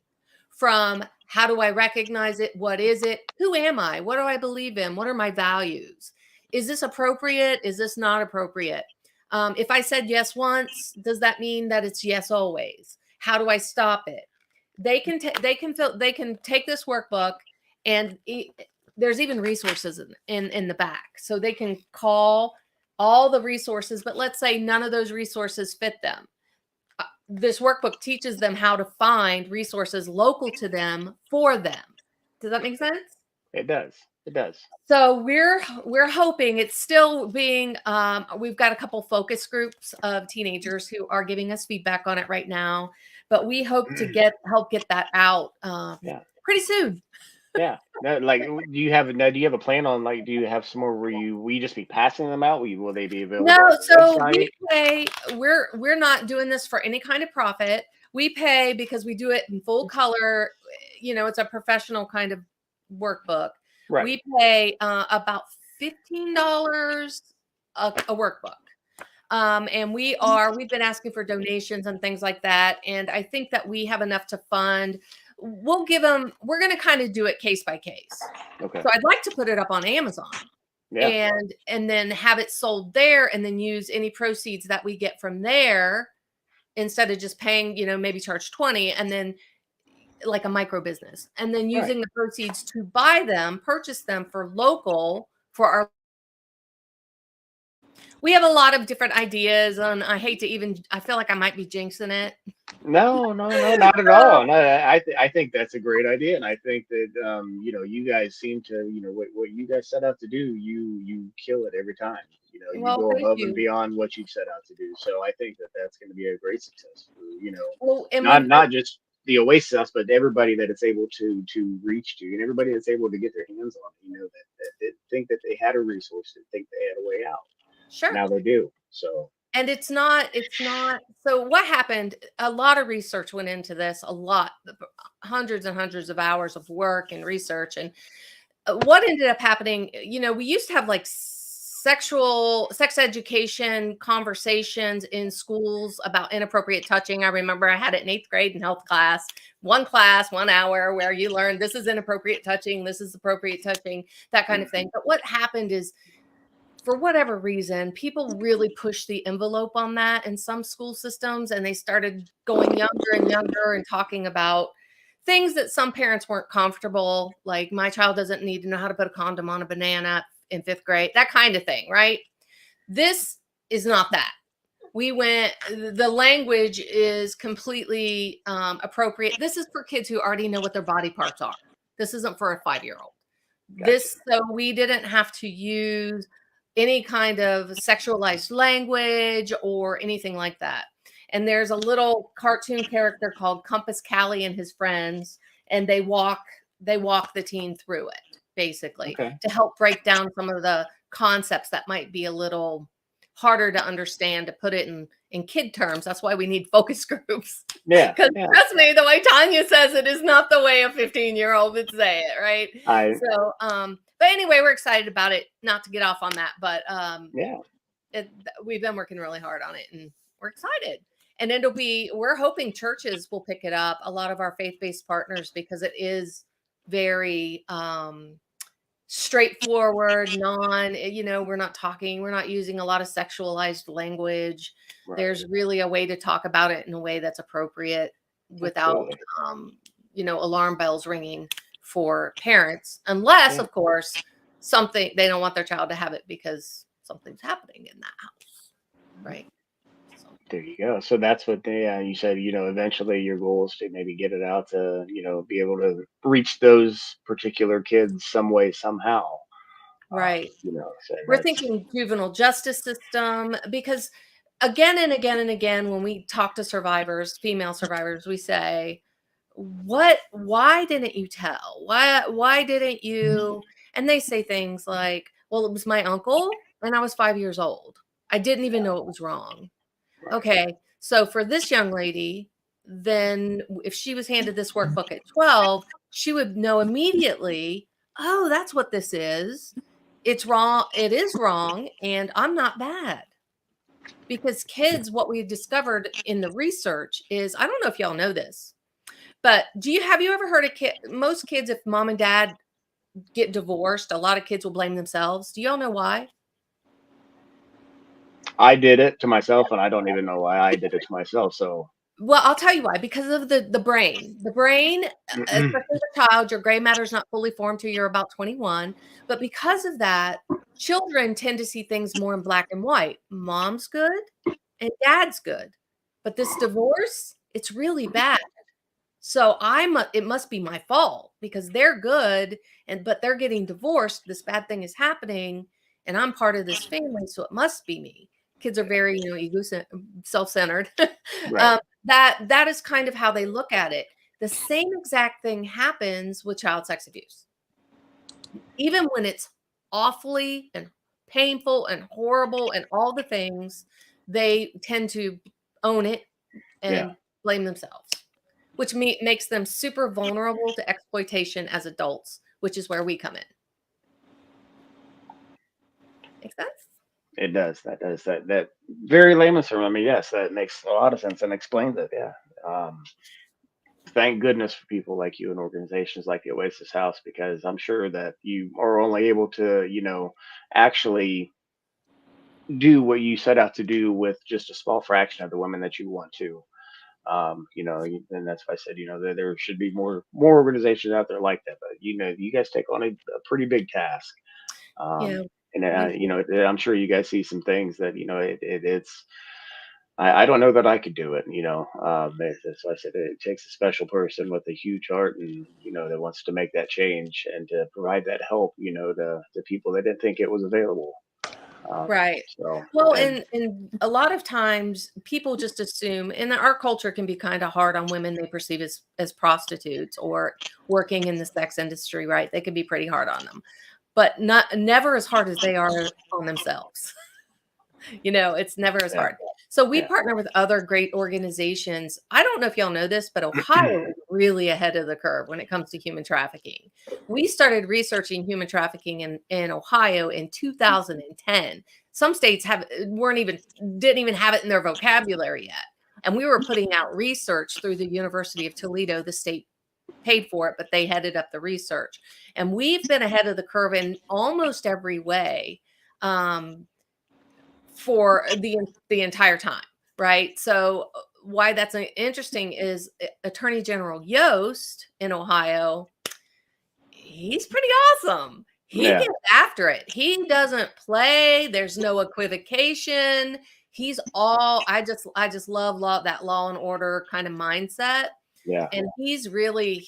Speaker 5: from how do I recognize it? What is it? Who am I? What do I believe in? What are my values? Is this appropriate? Is this not appropriate? If I said yes once, does that mean that it's yes always? How do I stop it? They can take this workbook, and there's even resources in the back, so they can call all the resources. But let's say none of those resources fit them. This workbook teaches them how to find resources local to them for them. Does that make sense?
Speaker 1: It does. It does.
Speaker 5: So we're hoping it's still being, we've got a couple focus groups of teenagers who are giving us feedback on it right now, but we hope to help get that out pretty soon.
Speaker 1: Yeah. Like, do you have a plan on, like, do you have somewhere where will you just be passing them out? Will they be available?
Speaker 5: No, so we pay, we're not doing this for any kind of profit. We pay because we do it in full color. You know, it's a professional kind of workbook. Right. We pay about $15 a workbook. And we've been asking for donations and things like that. And I think that we have enough to fund. We'll give them, we're going to kind of do it case by case. Okay. So I'd like to put it up on Amazon and then have it sold there, and then use any proceeds that we get from there instead of just paying, maybe charge 20 and then like a micro business, and then using the proceeds to purchase them for our. We have a lot of different ideas, and I feel like I might be jinxing it.
Speaker 1: No, not at all. No, I think that's a great idea, and I think that you guys seem to, what you guys set out to do, you kill it every time. You go above and beyond what you've set out to do. So I think that that's going to be a great success for, not just the Oasis House, but everybody that it's able to reach to, and everybody that's able to get their hands on, that think that they had a resource, that think they had a way out. Sure. Now they do. So.
Speaker 5: And it's not. So what happened? A lot of research went into this, hundreds and hundreds of hours of work and research. And what ended up happening, we used to have like sex education conversations in schools about inappropriate touching. I remember I had it in 8th grade in health class, 1 hour where you learn this is inappropriate touching, this is appropriate touching, that kind of thing. But what happened is, for whatever reason, people really pushed the envelope on that in some school systems, and they started going younger and younger and talking about things that some parents weren't comfortable, like my child doesn't need to know how to put a condom on a banana in 5th grade, that kind of thing, right? This is not that. The language is completely appropriate. This is for kids who already know what their body parts are. This isn't for a 5-year-old. Gotcha. So we didn't have to use any kind of sexualized language or anything like that. And there's a little cartoon character called Compass Callie and his friends, and they walk the teen through it, basically, to help break down some of the concepts that might be a little harder to understand, to put it in kid terms. That's why we need focus groups. Yeah. Because trust me, the way Tanya says it is not the way a 15-year-old would say it, right? But anyway, we're excited about it. Not to get off on that, but we've been working really hard on it, and we're excited. And we're hoping churches will pick it up, a lot of our faith-based partners, because it is very straightforward, we're not using a lot of sexualized language. Right. There's really a way to talk about it in a way that's appropriate without, alarm bells ringing for parents, unless of course they don't want their child to have it because something's happening in that house, right? So.
Speaker 1: There you go. So that's what you said, eventually your goal is to maybe get it out to, be able to reach those particular kids some way, somehow.
Speaker 5: Right. We're thinking juvenile justice system, because again and again and again, when we talk to survivors, female survivors, we say, why didn't you tell? Why didn't you? And they say things like, well, it was my uncle and I was 5 years old. I didn't even know it was wrong. Okay. So for this young lady, then if she was handed this workbook at 12, she would know immediately, oh, that's what this is. It's wrong. It is wrong. And I'm not bad. because kids, what we discovered in the research is, I don't know if y'all know this, but have you ever heard a kid, most kids, if mom and dad get divorced, a lot of kids will blame themselves. Do y'all know why?
Speaker 1: I did it to myself, and I don't even know why I did it to myself. So,
Speaker 5: Well, I'll tell you why. Because of the brain. The brain, especially the child, your gray matter is not fully formed till you're about 21. But because of that, children tend to see things more in black and white. Mom's good and dad's good. But this divorce, it's really bad. So it must be my fault because they're good but they're getting divorced. This bad thing is happening and I'm part of this family, so it must be me. Kids are very, self-centered.
Speaker 1: right.
Speaker 5: That is kind of how they look at it. The same exact thing happens with child sex abuse. Even when it's awfully and painful and horrible and all the things, they tend to own it and blame themselves, which makes them super vulnerable to exploitation as adults, which is where we come in. Make sense?
Speaker 1: It does. That very layman's term. I mean, yes, that makes a lot of sense and explains it. Yeah. Thank goodness for people like you and organizations like the Oasis House, because I'm sure that you are only able to, actually do what you set out to do with just a small fraction of the women that you want to. And that's why I said, there should be more organizations out there like that. But you guys take on a pretty big task.
Speaker 5: Yeah.
Speaker 1: And I'm sure you guys see some things that it's. I don't know that I could do it. That's why I said it takes a special person with a huge heart, and that wants to make that change and to provide that help. To people that didn't think it was available.
Speaker 5: Right.
Speaker 1: So,
Speaker 5: Well, and a lot of times people just assume, and our culture can be kind of hard on women they perceive as prostitutes or working in the sex industry, right? They can be pretty hard on them, but never as hard as they are on themselves. It's never as hard. So we partner with other great organizations. I don't know if y'all know this, but Ohio is really ahead of the curve when it comes to human trafficking. We started researching human trafficking in Ohio in 2010. Some states didn't even have it in their vocabulary yet. And we were putting out research through the University of Toledo. The state paid for it, but they headed up the research. And we've been ahead of the curve in almost every way. For the entire time, right? So why that's interesting is Attorney General Yost in Ohio, he's pretty awesome. He gets after it. He doesn't play. There's no equivocation. He's I just love that law and order kind of mindset.
Speaker 1: Yeah.
Speaker 5: And he's really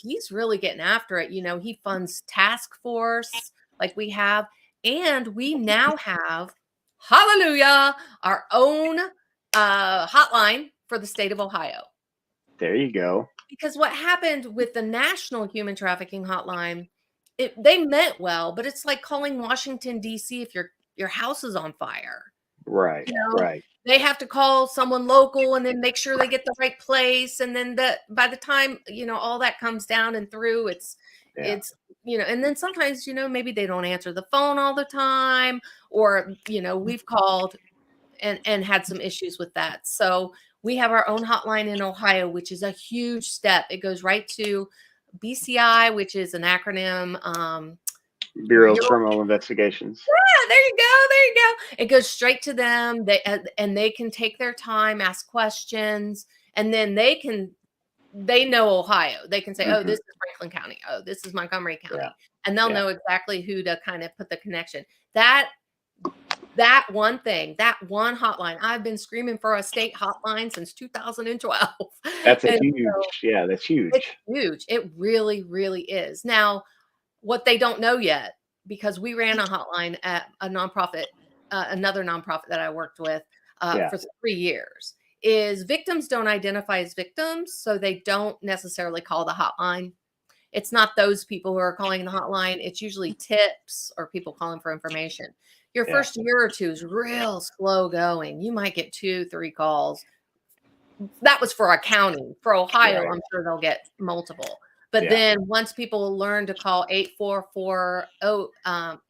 Speaker 5: getting after it. He funds task force like we have, and we now have, hallelujah, our own hotline for the state of Ohio.
Speaker 1: There you go.
Speaker 5: Because what happened with the national human trafficking hotline, they meant well, but it's like calling Washington, D.C. if your house is on fire.
Speaker 1: Right. Right.
Speaker 5: They have to call someone local and then make sure they get the right place. And then by the time, all that comes down and through, it's, and then sometimes, maybe they don't answer the phone all the time, or, we've called and had some issues with that. So we have our own hotline in Ohio, which is a huge step. It goes right to BCI, which is an acronym,
Speaker 1: Bureau of Criminal Investigations.
Speaker 5: Yeah, there you go. It goes straight to them. They can take their time, ask questions, and then they know Ohio. They can say, oh, this is Franklin County. Oh, this is Montgomery County. Yeah. And they'll know exactly who to kind of put the connection. That one thing, that one hotline, I've been screaming for a state hotline since 2012.
Speaker 1: That's that's huge.
Speaker 5: It's huge. It really, really is. Now, what they don't know yet, because we ran a hotline at a nonprofit, another nonprofit that I worked with for 3 years, is victims don't identify as victims, so they don't necessarily call the hotline. It's not those people who are calling the hotline. It's usually tips or people calling for information. Your first year or two is real slow going. You might get 2-3 calls. That was for a county. For Ohio, I'm sure they'll get multiple. But then once people learn to call 844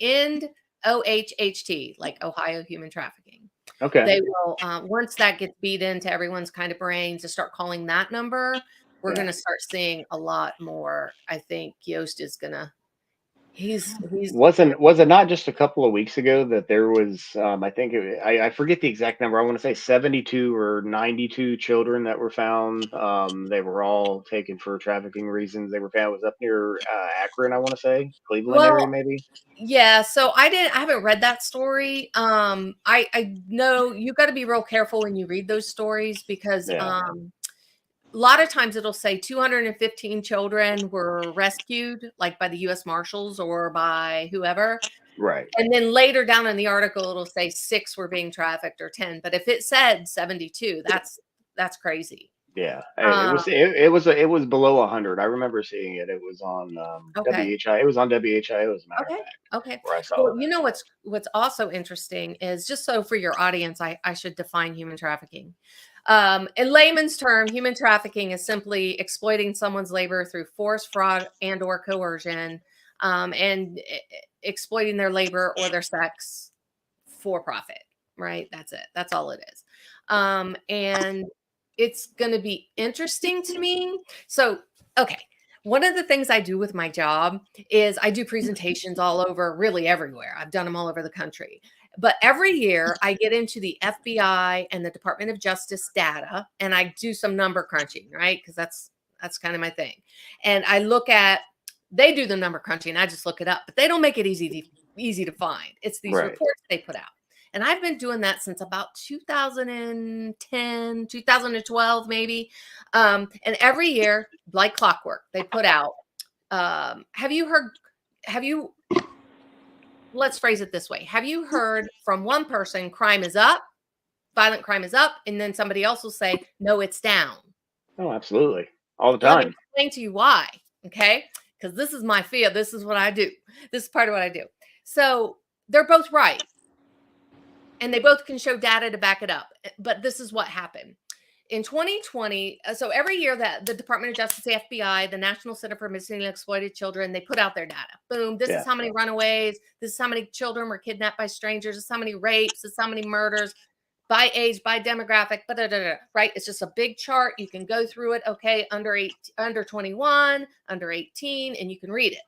Speaker 5: end OHHT, like Ohio Human Trafficking,
Speaker 1: Okay.
Speaker 5: They will, once that gets beat into everyone's kind of brain to start calling that number, we're
Speaker 1: Yeah.
Speaker 5: going to start seeing a lot more. I think Yost is going to, he's,
Speaker 1: Was it not just a couple of weeks ago that there was I think I forget the exact number. I want to say 72 or 92 children that were found. They were all taken for trafficking reasons. They were found. It was up near Akron, I want to say Cleveland area
Speaker 5: well,
Speaker 1: maybe.
Speaker 5: yeah. So I haven't read that story. I know you got to be real careful when you read those stories because,
Speaker 1: Yeah.
Speaker 5: a lot of times it'll say 215 children were rescued, like by the U.S. Marshals or by whoever.
Speaker 1: Right.
Speaker 5: And then later down in the article, it'll say 6 were being trafficked or 10. But if it said 72, that's crazy.
Speaker 1: Yeah.
Speaker 5: Um,
Speaker 1: It was below 100. I remember seeing it. It was on
Speaker 5: okay.
Speaker 1: WHI. It was on WHI, as a matter of
Speaker 5: Okay.
Speaker 1: fact,
Speaker 5: Okay.
Speaker 1: where I saw
Speaker 5: Well,
Speaker 1: it.
Speaker 5: you know what's also interesting is, just so for your audience, I should define human trafficking. In layman's term, human trafficking is simply exploiting someone's labor through force, fraud, and or coercion, and exploiting their labor or their sex for profit. Right? That's it. That's all it is. And it's going to be interesting to me. So, okay. One of the things I do with my job is I do presentations all over, really everywhere. I've done them all over the country. But every year I get into the FBI and the Department of Justice data and I do some number crunching, right? Because that's kind of my thing. And I look at, they do the number crunching, I just look it up, but they don't make it easy to find. It's these
Speaker 1: Right.
Speaker 5: reports they put out. And I've been doing that since about 2010, 2012, maybe. And every year, like clockwork, they put out, let's phrase it this way. Have you heard from one person, crime is up, violent crime is up, and then somebody else will say, no, it's down.
Speaker 1: Oh, absolutely. All the
Speaker 5: Let me
Speaker 1: time.
Speaker 5: explain to you why. Okay. Because this is my field. This is what I do. This is part of what I do. So they're both right. And they both can show data to back it up. But this is what happened. In 2020, so every year that the Department of Justice, the FBI, the National Center for Missing and Exploited Children, they put out their data. Boom. This
Speaker 1: Yeah.
Speaker 5: is how many runaways. This is how many children were kidnapped by strangers. This is how many rapes. This is how many murders by age, by demographic, right? It's just a big chart. You can go through it. Okay. Under 21, under 18, and you can read it.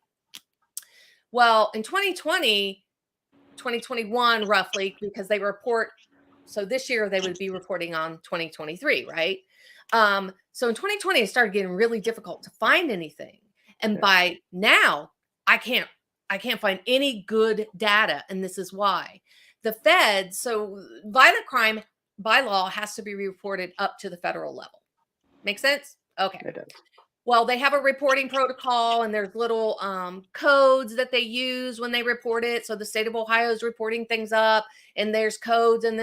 Speaker 5: Well, in 2021, roughly, because they report, so this year they would be reporting on 2023, right? So in 2020, it started getting really difficult to find anything. And by now, I can't find any good data. And this is why. The feds, so violent crime by law has to be reported up to the federal level. Make sense? Okay.
Speaker 1: It does.
Speaker 5: Well, they have a reporting protocol and there's little codes that they use when they report it. So the state of Ohio is reporting things up and there's codes, and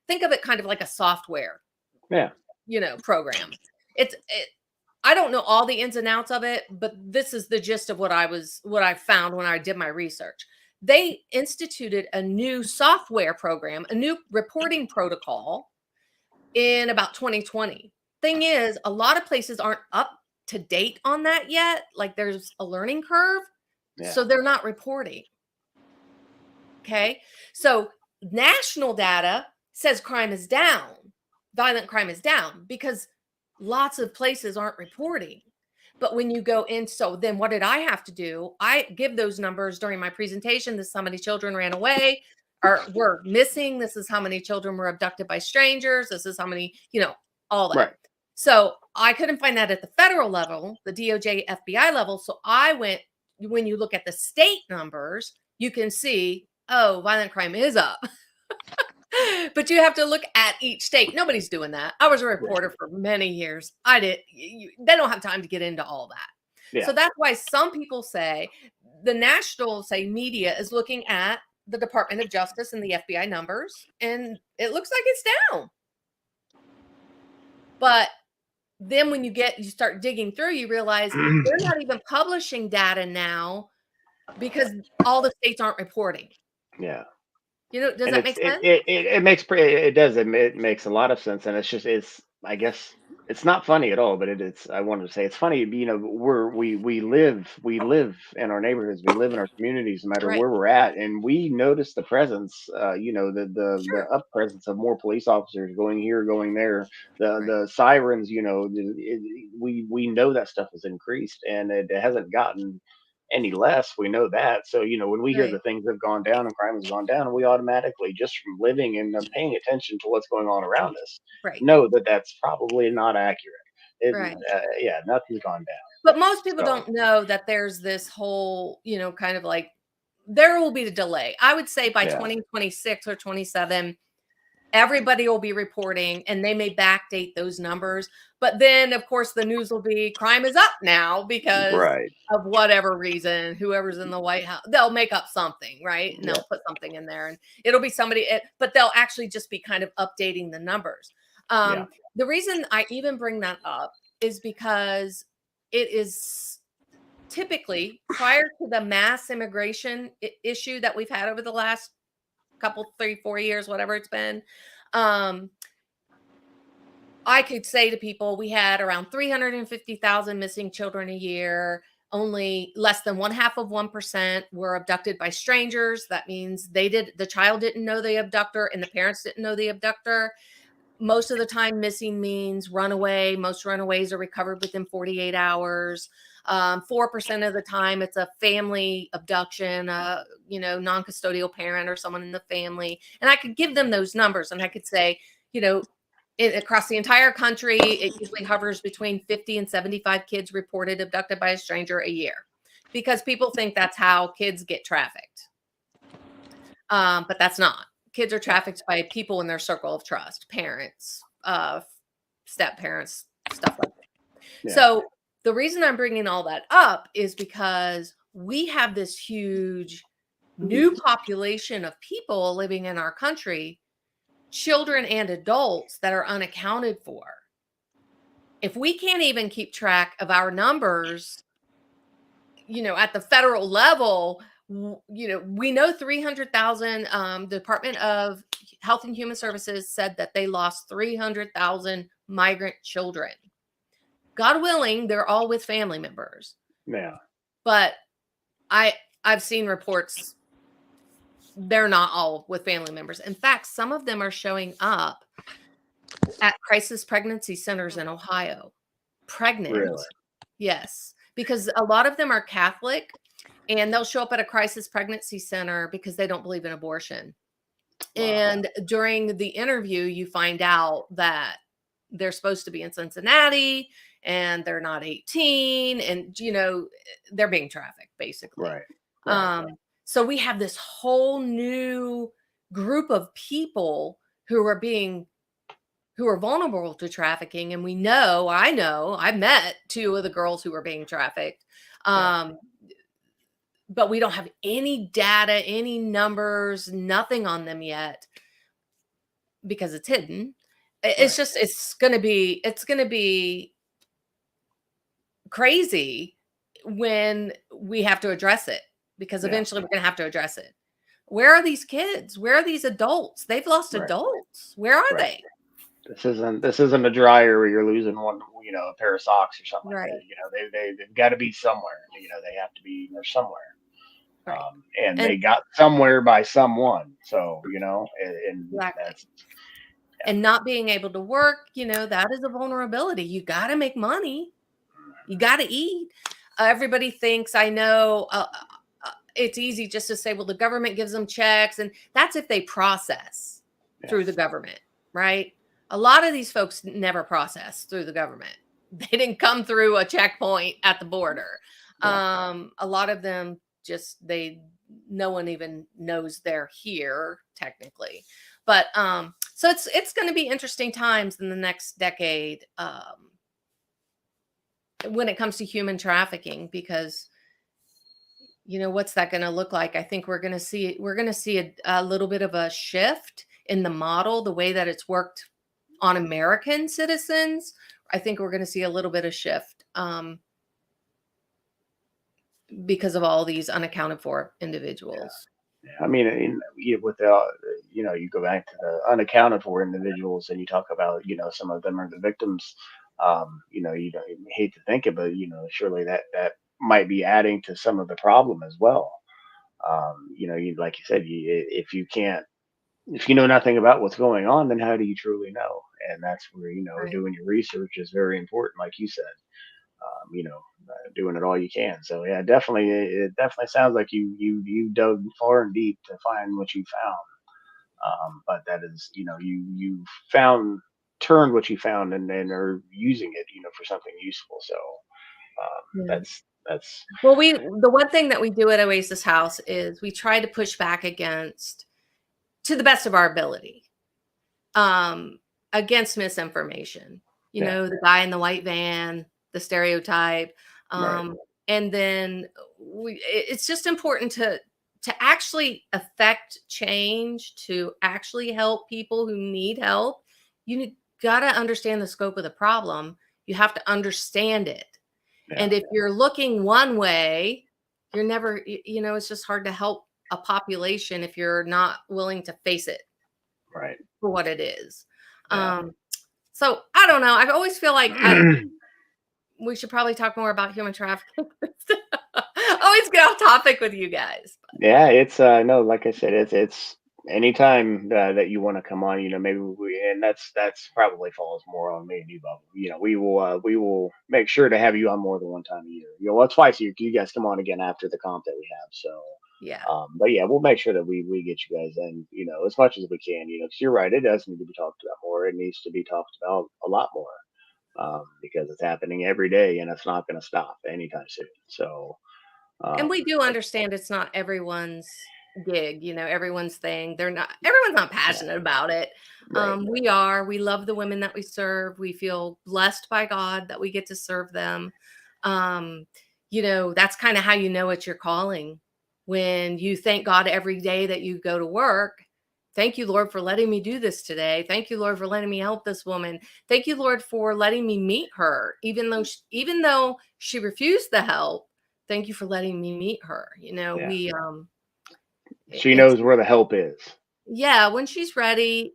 Speaker 5: think of it kind of like a software, program. I don't know all the ins and outs of it, but this is the gist of what I found when I did my research. They instituted a new software program, a new reporting protocol in about 2020. Thing is, a lot of places aren't up to date on that yet. Like there's a learning curve. So they're not reporting. Okay. So national data says crime is down. Violent crime is down because lots of places aren't reporting. But when you go in, so then what did I have to do? I give those numbers during my presentation. This is how many children ran away or were missing. This is how many children were abducted by strangers. This is how many, all that.
Speaker 1: Right.
Speaker 5: So I couldn't find that at the federal level, the DOJ, FBI level. So I went, when you look at the state numbers, you can see, oh, violent crime is up. But you have to look at each state. Nobody's doing that. I was a reporter for many years. They don't have time to get into all that.
Speaker 1: Yeah.
Speaker 5: So that's why some people say the national, media is looking at the Department of Justice and the FBI numbers, and it looks like it's down. But then when you start digging through, you realize they're not even publishing data now because all the states aren't reporting.
Speaker 1: Yeah.
Speaker 5: Does
Speaker 1: And
Speaker 5: that make sense?
Speaker 1: it does. It makes a lot of sense. And it's I guess It's not funny at all, but it's. I wanted to say it's funny. You know, we live in our neighborhoods, we live in our communities, no matter
Speaker 5: Right.
Speaker 1: where we're at, and we notice the presence. You know, the
Speaker 5: Sure.
Speaker 1: up presence of more police officers going here, going there. The
Speaker 5: Right.
Speaker 1: the sirens. You know, we know that stuff has increased, and it hasn't gotten any less. We know that. So you know, when we hear
Speaker 5: Right.
Speaker 1: the things have gone down and crime has gone down, we automatically, just from living and paying attention to what's going on around us,
Speaker 5: Right.
Speaker 1: know that that's probably not accurate. It,
Speaker 5: Right.
Speaker 1: yeah, nothing's gone down.
Speaker 5: But most people
Speaker 1: So
Speaker 5: don't know that there's this whole, kind of like there will be a delay. I would say by
Speaker 1: yeah,
Speaker 5: 2026 or 27, everybody will be reporting and they may backdate those numbers. But then, of course, the news will be crime is up now because
Speaker 1: right,
Speaker 5: of whatever reason, whoever's in the White House, they'll make up something, right? And
Speaker 1: yeah,
Speaker 5: they'll put something in there and it'll be somebody, but they'll actually just be kind of updating the numbers.
Speaker 1: yeah,
Speaker 5: The reason I even bring that up is because it is typically prior to the mass immigration issue that we've had over the last couple, 3, 4 years, whatever it's been. Um, I could say to people, we had around 350,000 missing children a year. Only less than 1/2 of 1% were abducted by strangers. That means the child didn't know the abductor and the parents didn't know the abductor. Most of the time, missing means runaway. Most runaways are recovered within 48 hours. 4% of the time, it's a family abduction, non-custodial parent or someone in the family. And I could give them those numbers and I could say, across the entire country, it usually hovers between 50 and 75 kids reported abducted by a stranger a year because people think that's how kids get trafficked. But that's not. Kids are trafficked by people in their circle of trust, parents, step parents, stuff like that.
Speaker 1: yeah,
Speaker 5: So the reason I'm bringing all that up is because we have this huge new population of people living in our country, children and adults that are unaccounted for. If we can't even keep track of our numbers, at the federal level, we know 300,000. Department of Health and Human Services said that they lost 300,000 migrant children. God willing, they're all with family members.
Speaker 1: yeah,
Speaker 5: But I've seen reports they're not all with family members. In fact, some of them are showing up at crisis pregnancy centers in Ohio. Pregnant.
Speaker 1: really,
Speaker 5: Yes, because a lot of them are Catholic and they'll show up at a crisis pregnancy center because they don't believe in abortion.
Speaker 1: wow,
Speaker 5: And during the interview, you find out that they're supposed to be in Cincinnati and they're not 18 and, they're being trafficked basically.
Speaker 1: right, right,
Speaker 5: So we have this whole new group of people who are vulnerable to trafficking. And I've met 2 of the girls who were being trafficked.
Speaker 1: yeah,
Speaker 5: But we don't have any data, any numbers, nothing on them yet because it's hidden. It's
Speaker 1: right,
Speaker 5: just, it's going to be crazy when we have to address it because
Speaker 1: yeah,
Speaker 5: eventually we're going to have to address it. Where are these kids? Where are these adults? They've lost
Speaker 1: right,
Speaker 5: adults. Where are
Speaker 1: right.
Speaker 5: they?
Speaker 1: This isn't a dryer where you're losing one, a pair of socks or something like that.
Speaker 5: Right.
Speaker 1: You know, they've got to be somewhere. You know, they have to be there somewhere.
Speaker 5: Right.
Speaker 1: And
Speaker 5: And
Speaker 1: they got somewhere by someone. So and
Speaker 5: exactly.
Speaker 1: that's
Speaker 5: And not being able to work, that is a vulnerability. You got to make money. You got to eat. Everybody thinks, I know, it's easy just to say, well, the government gives them checks. And that's if they process through the government, right? A lot of these folks never process through the government. They didn't come through a checkpoint at the border.
Speaker 1: yeah,
Speaker 5: A lot of them no one even knows they're here technically. But so it's going to be interesting times in the next decade when it comes to human trafficking because what's that going to look like? I think we're going to see a little bit of a shift in the model, the way that it's worked on American citizens. I think we're going to see a little bit of shift because of all these unaccounted for individuals.
Speaker 1: I mean, with the, you go back to the unaccounted for individuals, and you talk about, some of them are the victims. You don't even hate to think of it, surely that might be adding to some of the problem as well. You like you said, if you know nothing about what's going on, then how do you truly know? And that's where
Speaker 5: Right.
Speaker 1: doing your research is very important, like you said. Doing it all you can. So yeah, definitely, it definitely sounds like you dug far and deep to find what you found. But that is, you found turned what you found and then are using it, for something useful. So
Speaker 5: Yeah.
Speaker 1: that's
Speaker 5: Well, the one thing that we do at Oasis House is we try to push back against, to the best of our ability, um, against misinformation.
Speaker 1: yeah,
Speaker 5: The guy in the white van, the stereotype,
Speaker 1: right,
Speaker 5: and then it's just important to actually affect change, to actually help people who need help. You got to understand the scope of the problem. You have to understand it.
Speaker 1: yeah,
Speaker 5: And if you're looking one way, you're never, it's just hard to help a population if you're not willing to face it
Speaker 1: right,
Speaker 5: for what it is.
Speaker 1: yeah.
Speaker 5: Um, so I don't know. I always feel like we should probably talk more about human trafficking. Always get off topic with you guys.
Speaker 1: Yeah, it's no, like I said, it's anytime that you want to come on, maybe and that's probably falls more on me and you, Bob. We will make sure to have you on more than one time a year. Well, twice a year. You guys come on again after the comp that we have. So,
Speaker 5: Yeah.
Speaker 1: but yeah, we'll make sure that we get you guys in, as much as we can. 'Cause you're right, it does need to be talked about more. It needs to be talked about a lot more, because it's happening every day and it's not going to stop anytime soon. So,
Speaker 5: And
Speaker 1: um,
Speaker 5: we do understand it's not everyone's gig, everyone's thing. Everyone's not
Speaker 1: yeah,
Speaker 5: passionate about it.
Speaker 1: right,
Speaker 5: We love the women that we serve. We feel blessed by God that we get to serve them. Um, that's kind of how you know it's your calling, when you thank God every day that you go to work. Thank you, Lord, for letting me do this today. Thank you, Lord, for letting me help this woman. Thank you, Lord, for letting me meet her, even though she refused the help. Thank you for letting me meet her.
Speaker 1: yeah.
Speaker 5: We
Speaker 1: She
Speaker 5: it's
Speaker 1: knows where the help is.
Speaker 5: yeah, when she's ready,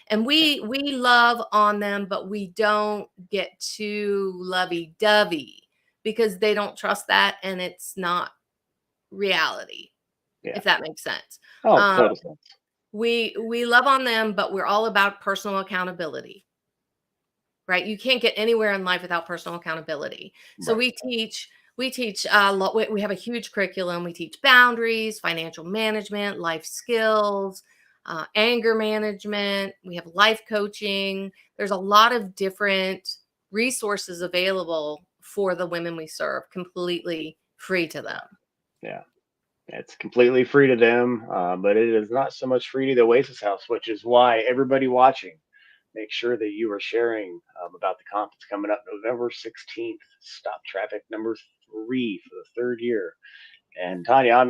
Speaker 5: and we love on them, but we don't get too lovey-dovey because they don't trust that, and it's not reality,
Speaker 1: Yeah.
Speaker 5: if that makes sense.
Speaker 1: Oh,
Speaker 5: Um,
Speaker 1: total sense.
Speaker 5: we love on them, but we're all about personal accountability. Right? You can't get anywhere in life without personal accountability. So
Speaker 1: Right.
Speaker 5: we teach we have a huge curriculum. We teach boundaries, financial management, life skills, anger management. We have life coaching. There's a lot of different resources available for the women we serve, completely free to them.
Speaker 1: Yeah. It's completely free to them, but it is not so much free to the Oasis House, which is why everybody watching, make sure that you are sharing about the conference coming up November 16th. Stop Traffic number 3 for the third year. And Tanya,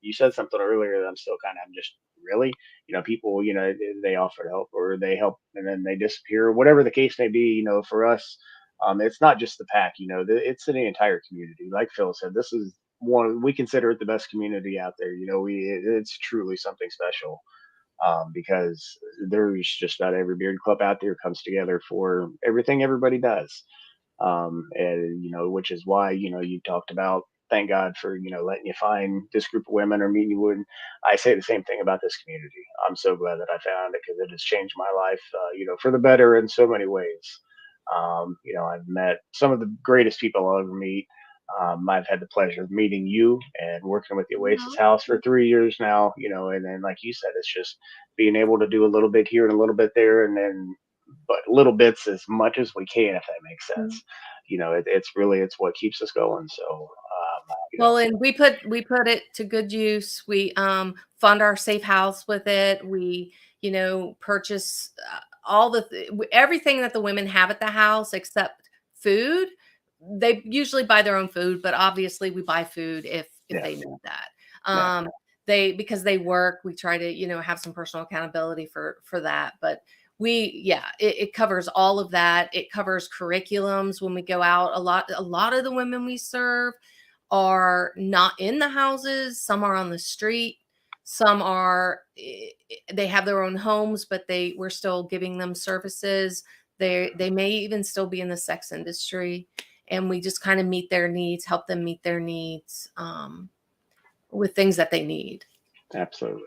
Speaker 1: you said something earlier that I'm just really, people, they offer help or they help and then they disappear, whatever the case may be, for us, it's not just the pack, it's the entire community. Like Phil said, this is we consider it the best community out there. It's truly something special, because there's just about every beard club out there comes together for everything everybody does, and which is why you talked about, thank God for letting you find this group of women or meeting you would. I say the same thing about this community. I'm so glad that I found it because it has changed my life, for the better in so many ways. I've met some of the greatest people I'll ever meet. I've had the pleasure of meeting you and working with the Oasis
Speaker 5: No.
Speaker 1: House for 3 years now, and then like you said, it's just being able to do a little bit here and a little bit there, and then but little bits as much as we can, if that makes sense. It's what keeps us going. So,
Speaker 5: Well, and we put it to good use. We fund our safe house with it. We, purchase everything that the women have at the house except food. They usually buy their own food, but obviously we buy food if
Speaker 1: yeah,
Speaker 5: they need that.
Speaker 1: yeah,
Speaker 5: They because they work, we try to, have some personal accountability for that. But it covers all of that. It covers curriculums when we go out. A lot of the women we serve are not in the houses. Some are on the street. Some are they have their own homes, but we're still giving them services. They may even still be in the sex industry, and we just kind of meet their needs, help them meet their needs with things that they need.
Speaker 1: Absolutely.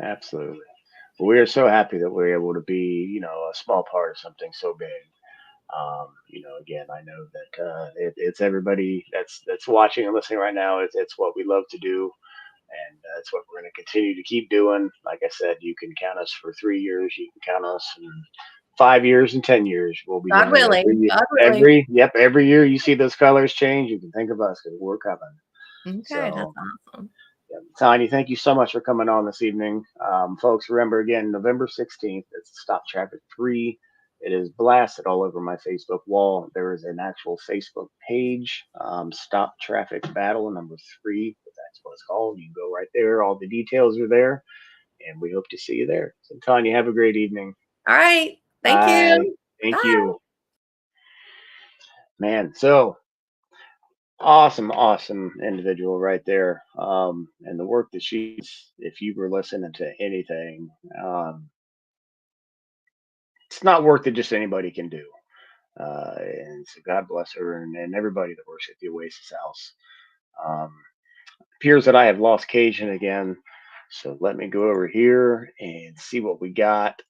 Speaker 1: Absolutely. We are so happy that we're able to be, a small part of something so big. Again, I know that it's everybody that's watching and listening right now. It's what we love to do, and that's what we're going to continue to keep doing. Like I said, you can count us for 3 years. You can count us in 5 years and 10 years. We'll be
Speaker 5: God
Speaker 1: doing it
Speaker 5: willing. God willing.
Speaker 1: every year you see those colors change. You can think of us because we're coming.
Speaker 5: Okay,
Speaker 1: So,
Speaker 5: that's awesome.
Speaker 1: Tanya, thank you so much for coming on this evening. Folks, remember again, November 16th, it's Stop Traffic 3. It is blasted all over my Facebook wall. There is an actual Facebook page, Stop Traffic Battle number 3. That's what it's called. You can go right there. All the details are there. And we hope to see you there. So, Tanya, have a great evening.
Speaker 5: All right. Thank you.
Speaker 1: Thank
Speaker 5: Bye.
Speaker 1: you. Man, so awesome individual right there. And the work that she's, if you were listening to anything, it's not work that just anybody can do. And so God bless her and everybody that works at the Oasis House. Appears that I have lost Cajun again. So let me go over here and see what we got.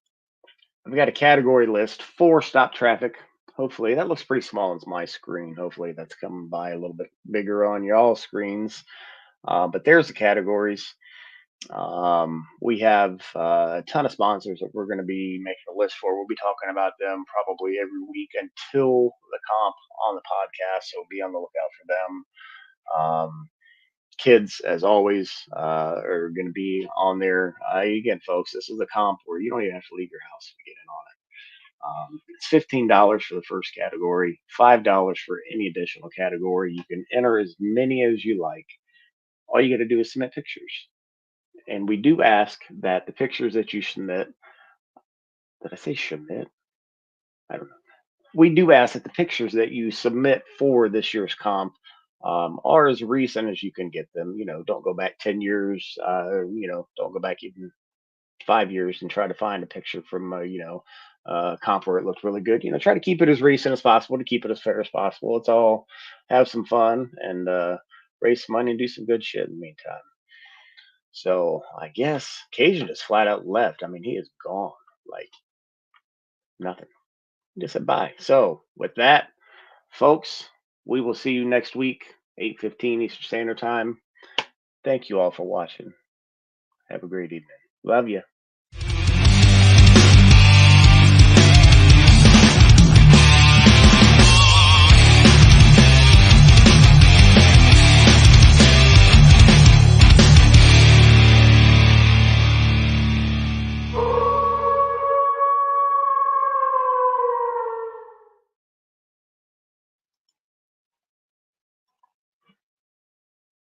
Speaker 1: We got a category list for Stop Traffic. Hopefully that looks pretty small on my screen. Hopefully that's coming by a little bit bigger on y'all screens. But there's the categories. We have a ton of sponsors that we're going to be making a list for. We'll be talking about them probably every week until the comp on the podcast. So be on the lookout for them. Kids, as always, are going to be on there. Again, folks, this is a comp where you don't even have to leave your house to get in on it. It's $15 for the first category, $5 for any additional category. You can enter as many as you like. All you got to do is submit pictures. And we do ask that the pictures that you submit, did I say submit? I don't know. We do ask that the pictures that you submit for this year's comp are as recent as you can get them. Don't go back 10 years. Don't go back even 5 years and try to find a picture from, comp where it looks really good. Try to keep it as recent as possible to keep it as fair as possible. Let's all have some fun and raise some money and do some good shit in the meantime. So I guess Cajun just flat out left. I mean, he is gone. Like nothing. Just said bye. So with that, folks, we will see you next week, 8:15 Eastern Standard Time. Thank you all for watching. Have a great evening. Love you.